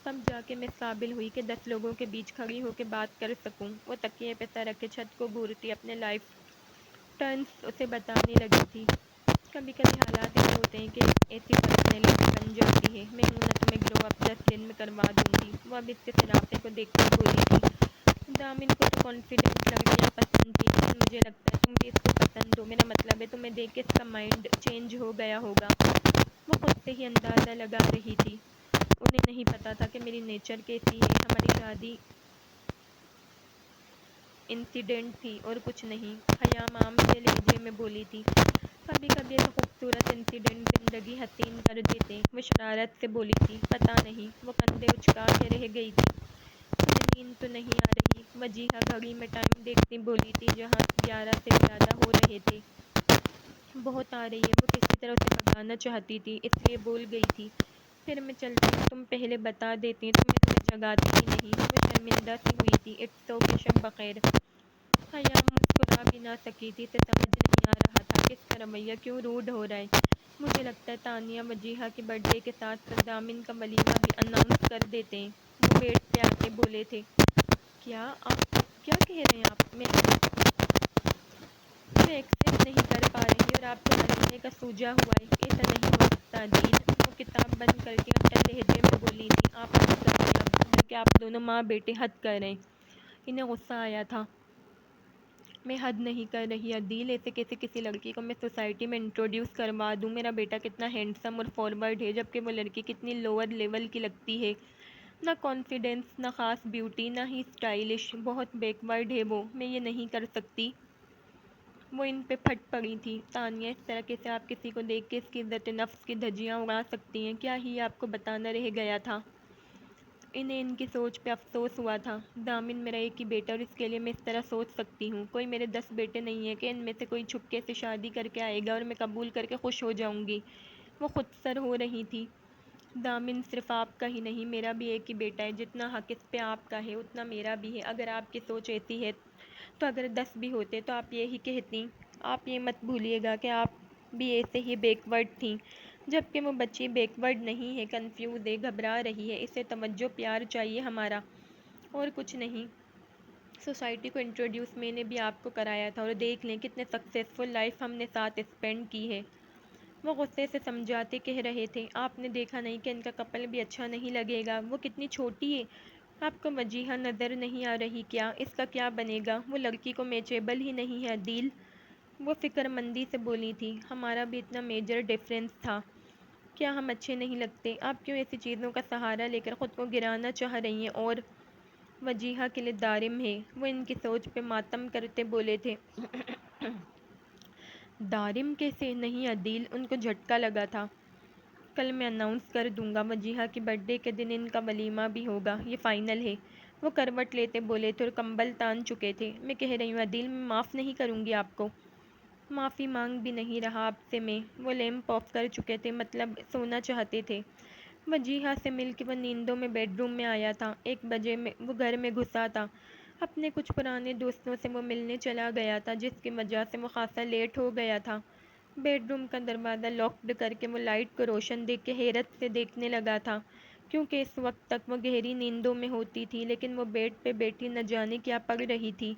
تب جا کے میں اس قابل ہوئی کہ 10 لوگوں کے بیچ کھڑی ہو کے بات کر سکوں۔ وہ تکیے پہ سر رکھے چھت کو گھورتی اپنے لائف ٹرنز اسے بتانے لگی تھی۔ کبھی کبھی حالات ایسے ہوتے ہیں کہ ایسی پرسنالٹی بن جاتی ہے، میں ہوں نہ تمہیں گرو اپ 10 دن میں کروا دوں گی۔ وہ اب اس کے صرافے کو دیکھ کر بولی تھی۔ دامن کو تو کانفیڈنٹ لڑکیاں پسند تھی، لیکن مجھے لگتا ہے تم بھی اس کو پسند ہو، میرا مطلب ہے تمہیں دیکھ کے اس کا مائنڈ چینج ہو گیا ہوگا۔ وہ خود سے ہی اندازہ لگا رہی تھی۔ انہیں نہیں پتا تھا کہ میری نیچر کیسی ہے، ہماری شادی انسیڈنٹ تھی اور کچھ نہیں۔ خیام عام سے لہجے میں بولی تھی۔ کبھی کبھی ایسے خوبصورت انسیڈنٹ زندگی حسین کر دیتے۔ وہ شرارت سے بولی تھی۔ پتہ نہیں۔ وہ کندھے اچکا کے رہ گئی تھی۔ تجھے نیند تو نہیں آ رہی؟ وجیہہ گھڑی میں ٹائم دیکھتی بولی تھی جہاں 11 سے زیادہ ہو رہے تھے۔ بہت آ رہی ہے۔ وہ کسی طرح اسے بھگانا چاہتی تھی، اس لیے بول گئی تھی، پھر میں چلتی ہوں، تم پہلے بتا دیتی تو میں تمہیں جگاتی ہی نہیں۔ وہ شرمندہ سی ہوئی تھی۔ اٹس اوکے، شب بخیر۔ خیام مسکرا بھی نہ سکی تھی، اسے سمجھ نہیں آ رہا تھا کہ اس کا رویہ کیوں روڈ ہو رہا ہے۔ مجھے لگتا ہے تانیہ وجیہہ کے برتھ ڈے کے ساتھ ساتھ دامن کا ولیمہ بھی اناؤنس کر دیتے ہیں۔ وہ بیڈ پہ آ کے بولے تھے۔ کیا کہہ رہے ہیں آپ؟ میں ایکسیپٹ نہیں کر پا رہی اور آپ کو ولیمے کا سوجا ہوا ہے، ایسا نہیں ہو سکتا عدیل۔ وہ کتاب بند کر کے اپنے لہجے میں بولی تھی۔ آپ حد کر رہے ہیں اب، بلکہ آپ دونوں ماں بیٹے حد کر رہے ہیں۔ انہیں غصہ آیا تھا۔ میں حد نہیں کر رہی عدیل، ایسے کیسے کسی لڑکی کو میں سوسائٹی میں انٹروڈیوس کروا دوں؟ میرا بیٹا کتنا ہینڈسم اور فارورڈ ہے، جبکہ وہ لڑکی کتنی لوور لیول کی لگتی ہے، نہ کانفیڈنس، نہ خاص بیوٹی، نہ ہی اسٹائلش، بہت بیکورڈ ہے وہ، میں یہ نہیں کر سکتی۔ وہ ان پہ پھٹ پڑی تھی۔ تانیہ، اس طرح کیسے آپ کسی کو دیکھ کے اس کی عزت نفس کی دھجیاں اڑا سکتی ہیں؟ کیا ہی آپ کو بتانا رہ گیا تھا؟ انہیں ان کی سوچ پہ افسوس ہوا تھا۔ دامن میرا ایک ہی بیٹا اور اس کے لیے میں اس طرح سوچ سکتی ہوں، کوئی میرے 10 بیٹے نہیں ہیں کہ ان میں سے کوئی چھپکے سے شادی کر کے آئے گا اور میں قبول کر کے خوش ہو جاؤں گی۔ وہ خود سر ہو رہی تھی۔ دامن صرف آپ کا ہی نہیں، میرا بھی ایک ہی بیٹا ہے، جتنا حق اس پہ آپ کا ہے اتنا میرا بھی ہے۔ اگر آپ کی سوچ ایسی ہے تو اگر 10 بھی ہوتے تو آپ یہی کہتی۔ آپ یہ مت بھولیے گا کہ آپ بھی ایسے ہی بیک ورڈ تھیں، جبکہ وہ بچی بیک ورڈ نہیں ہے، کنفیوز ہے، گھبرا رہی ہے، اسے توجہ پیار چاہیے ہمارا، اور کچھ نہیں۔ سوسائٹی کو انٹروڈیوس میں نے بھی آپ کو کرایا تھا، اور دیکھ لیں کتنے سکسیسفل لائف ہم نے ساتھ اسپینڈ کی ہے۔ وہ غصے سے سمجھاتے کہہ رہے تھے، آپ نے دیکھا نہیں کہ ان کا کپل بھی اچھا نہیں لگے گا، وہ کتنی چھوٹی ہے، آپ کو وجیہہ نظر نہیں آ رہی کیا؟ اس کا کیا بنے گا؟ وہ لڑکی کو میچیبل ہی نہیں ہے عدیل۔ وہ فکر مندی سے بولی تھی، ہمارا بھی اتنا میجر ڈیفرنس تھا، کیا ہم اچھے نہیں لگتے؟ آپ کیوں ایسی چیزوں کا سہارا لے کر خود کو گرانا چاہ رہی ہیں؟ اور وجیہہ کے لیے دارم ہے۔ وہ ان کی سوچ پہ ماتم کرتے بولے تھے۔ دارم کیسے؟ نہیں عدیل، ان کو جھٹکا لگا تھا۔ کل میں اناؤنس کر دوں گا، وجیہہ کی برتھ ڈے کے دن ان کا ولیمہ بھی ہوگا، یہ فائنل ہے۔ وہ کروٹ لیتے بولے تھے اور کمبل تان چکے تھے، میں کہہ رہی ہوں عدیل، میں معاف نہیں کروں گی آپ کو۔ معافی مانگ بھی نہیں رہا آپ سے میں۔ وہ لیمپ آف کر چکے تھے، مطلب سونا چاہتے تھے۔ وجیہہ سے مل کے وہ نیندوں میں بیڈ روم میں آیا تھا، 1 بجے میں وہ گھر میں گھسا تھا۔ اپنے کچھ پرانے دوستوں سے وہ ملنے چلا گیا تھا، جس کی وجہ سے وہ خاصا لیٹ ہو گیا تھا۔ بیڈ روم کا دروازہ لاکڈ کر کے وہ لائٹ کو روشن دیکھ کے حیرت سے دیکھنے لگا تھا، کیونکہ اس وقت تک وہ گہری نیندوں میں ہوتی تھی، لیکن وہ بیڈ پہ بیٹھی نہ جانے کیا پڑھ رہی تھی،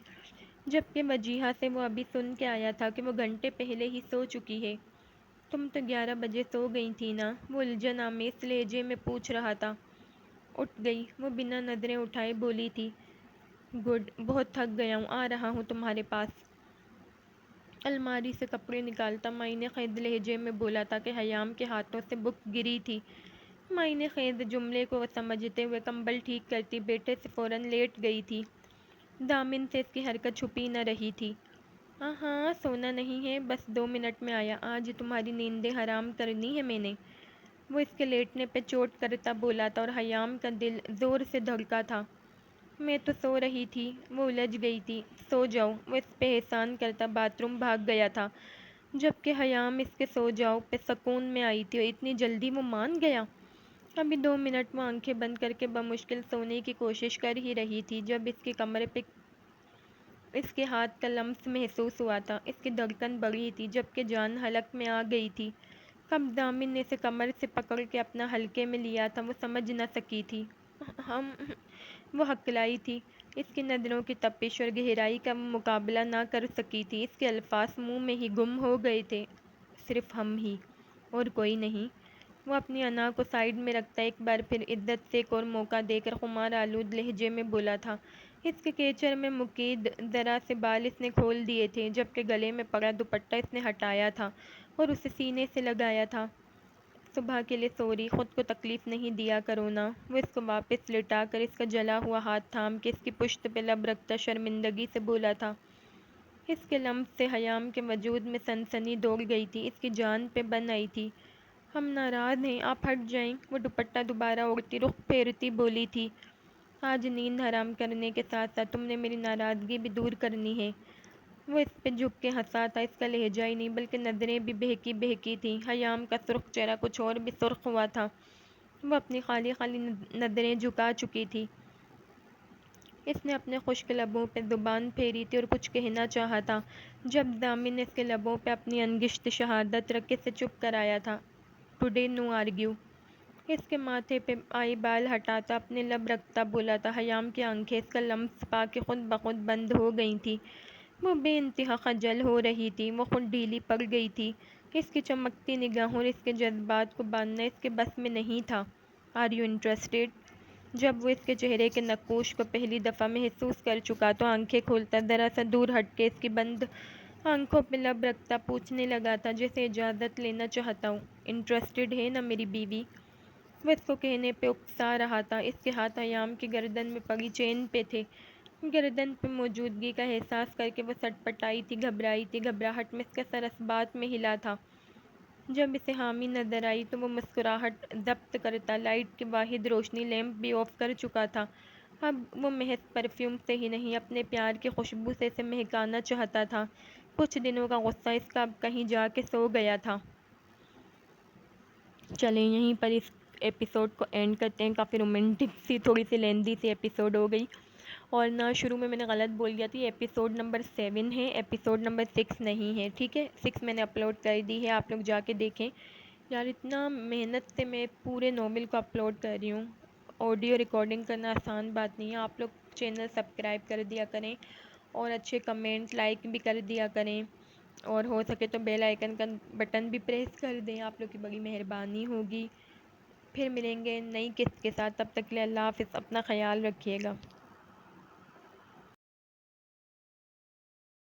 جبکہ وجیہہ سے وہ ابھی سن کے آیا تھا کہ وہ گھنٹے پہلے ہی سو چکی ہے۔ تم تو 11 بجے سو گئی تھی نا؟ وہ الجھن آمیز لہجے میں پوچھ رہا تھا۔ اٹھ گئی، وہ بنا نظریں اٹھائے بولی تھی۔ گڈ، بہت تھک گیا ہوں، آ رہا ہوں تمہارے پاس۔ الماری سے کپڑے نکالتا معنی خیز لہجے میں بولا تھا کہ حیام کے ہاتھوں سے بک گری تھی۔ معنی خیز جملے کو وہ سمجھتے ہوئے کمبل ٹھیک کرتی بیٹے سے فوراً لیٹ گئی تھی۔ دامن سے اس کی حرکت چھپی نہ رہی تھی۔ ہاں، سونا نہیں ہے، بس 2 منٹ میں آیا، آج تمہاری نیندیں حرام کرنی ہے میں نے۔ وہ اس کے لیٹنے پہ چوٹ کرتا بولا تھا، اور حیام کا دل زور سے دھڑکا تھا۔ میں تو سو رہی تھی، وہ الجھ گئی تھی۔ سو جاؤ، وہ اس پہ احسان کرتا باتھ روم بھاگ گیا تھا، جبکہ حیام اس کے سو جاؤ پہ سکون میں آئی تھی، اور اتنی جلدی وہ مان گیا۔ ابھی 2 منٹ وہ آنکھیں بند کر کے بمشکل سونے کی کوشش کر ہی رہی تھی، جب اس کے کمر پہ اس کے ہاتھ کا لمس محسوس ہوا تھا۔ اس کی دھڑکن بڑھی تھی، جبکہ جان حلق میں آ گئی تھی۔ کب دامن نے اسے کمر سے پکڑ کے اپنا حلقے میں لیا تھا وہ سمجھ نہ سکی تھی۔ ہم وہ ہکلائی تھی۔ اس کی نظروں کی تپش اور گہرائی کا وہ مقابلہ نہ کر سکی تھی، اس کے الفاظ منہ میں ہی گم ہو گئے تھے۔ صرف ہم ہی، اور کوئی نہیں۔ وہ اپنی انا کو سائیڈ میں رکھتا ایک بار پھر عزت سے ایک اور موقع دے کر خمار آلود لہجے میں بولا تھا۔ اس کے کیچر میں مقید ذرا سے بال اس نے کھول دیے تھے، جبکہ گلے میں پڑا دوپٹہ اس نے ہٹایا تھا اور اسے سینے سے لگایا تھا۔ صبح کے لیے سوری، خود کو تکلیف نہیں دیا کرو نا۔ وہ اس کو واپس لٹا کر اس کا جلا ہوا ہاتھ تھام کے اس کی پشت پہ لب رکھتا شرمندگی سے بولا تھا۔ اس کے لمس سے حیام کے وجود میں سنسنی دوڑ گئی تھی، اس کی جان پہ بن آئی تھی۔ ہم ناراض ہیں، آپ ہٹ جائیں۔ وہ دوپٹہ دوبارہ اوڑھتی رخ پھیرتی بولی تھی۔ آج نیند حرام کرنے کے ساتھ ساتھ تم نے میری ناراضگی بھی دور کرنی ہے۔ وہ اس پہ جھک کے ہنسا تھا، اس کا لہجہ ہی نہیں بلکہ نظریں بھی بہکی بہکی تھیں۔ حیام کا سرخ چہرہ کچھ اور بھی سرخ ہوا تھا، وہ اپنی خالی خالی نظریں جھکا چکی تھی۔ اس نے اپنے خشک لبوں پہ زبان پھیری تھی اور کچھ کہنا چاہا تھا، جب دامن نے اس کے لبوں پہ اپنی انگشت شہادت رکھ کے اسے چپ کرایا تھا۔ ٹوڈے نو آرگیو۔ اس کے ماتھے پہ آئی بال ہٹاتا اپنے لب رکھتا بولا تھا۔ حیام کی آنکھیں اس کا لمس پا کے خود بخود بند ہو گئی تھیں، وہ بے انتہا خجل ہو رہی تھی، وہ خود ڈھیلی پڑ گئی تھی۔ اس کی چمکتی نگاہوں اور اس کے جذبات کو باندھنا اس کے بس میں نہیں تھا۔ Are you interested? جب وہ اس کے چہرے کے نقوش کو پہلی دفعہ محسوس کر چکا تو آنکھیں کھولتا ذرا سا دور ہٹ کے اس کی بند آنکھوں پہ لب رکھتا پوچھنے لگا تھا جیسے اجازت لینا چاہتا ہوں، انٹرسٹڈ ہے نا میری بیوی؟ وہ اس کو کہنے پہ اکسا رہا تھا، اس کے ہاتھ حیام کی گردن میں پڑی چین پہ تھے۔ گردن پہ موجودگی کا احساس کر کے وہ سٹ پٹائی تھی، گھبرائی تھی، گھبراہٹ میں اس کا سر اس بات میں ہلا تھا۔ جب اسے حامی نظر آئی تو وہ مسکراہٹ ضبط کرتا لائٹ کی واحد روشنی لیمپ بھی آف کر چکا تھا۔ اب وہ محض پرفیوم سے ہی نہیں اپنے پیار کی خوشبو سے اسے مہکانا چاہتا تھا۔ کچھ دنوں کا غصہ اس کا اب کہیں جا کے سو گیا تھا۔ چلیں یہیں پر اس ایپیسوڈ کو اینڈ کرتے ہیں. کافی رومانٹک سی تھوڑی سی لیندی سی ایپیسوڈ ہو گئی. اور نہ شروع میں نے غلط بول دیا تھی، ایپیسوڈ نمبر 7 ہے، ایپیسوڈ نمبر 6 نہیں ہے. ٹھیک ہے، 6 میں نے اپلوڈ کر دی ہے، آپ لوگ جا کے دیکھیں. یار اتنا محنت سے میں پورے ناول کو اپلوڈ کر رہی ہوں. آڈیو ریکارڈنگ کرنا آسان بات نہیں ہے. آپ لوگ چینل سبسکرائب کر دیا کریں اور اچھے کمنٹس لائک بھی کر دیا کریں، اور ہو سکے تو بیل آئیکن کا بٹن بھی پریس کر دیں. آپ لوگ کی بڑی مہربانی ہوگی. پھر ملیں گے نئی قسط کے ساتھ، تب تک کے لیے اللہ حافظ. اپنا خیال رکھیے گا.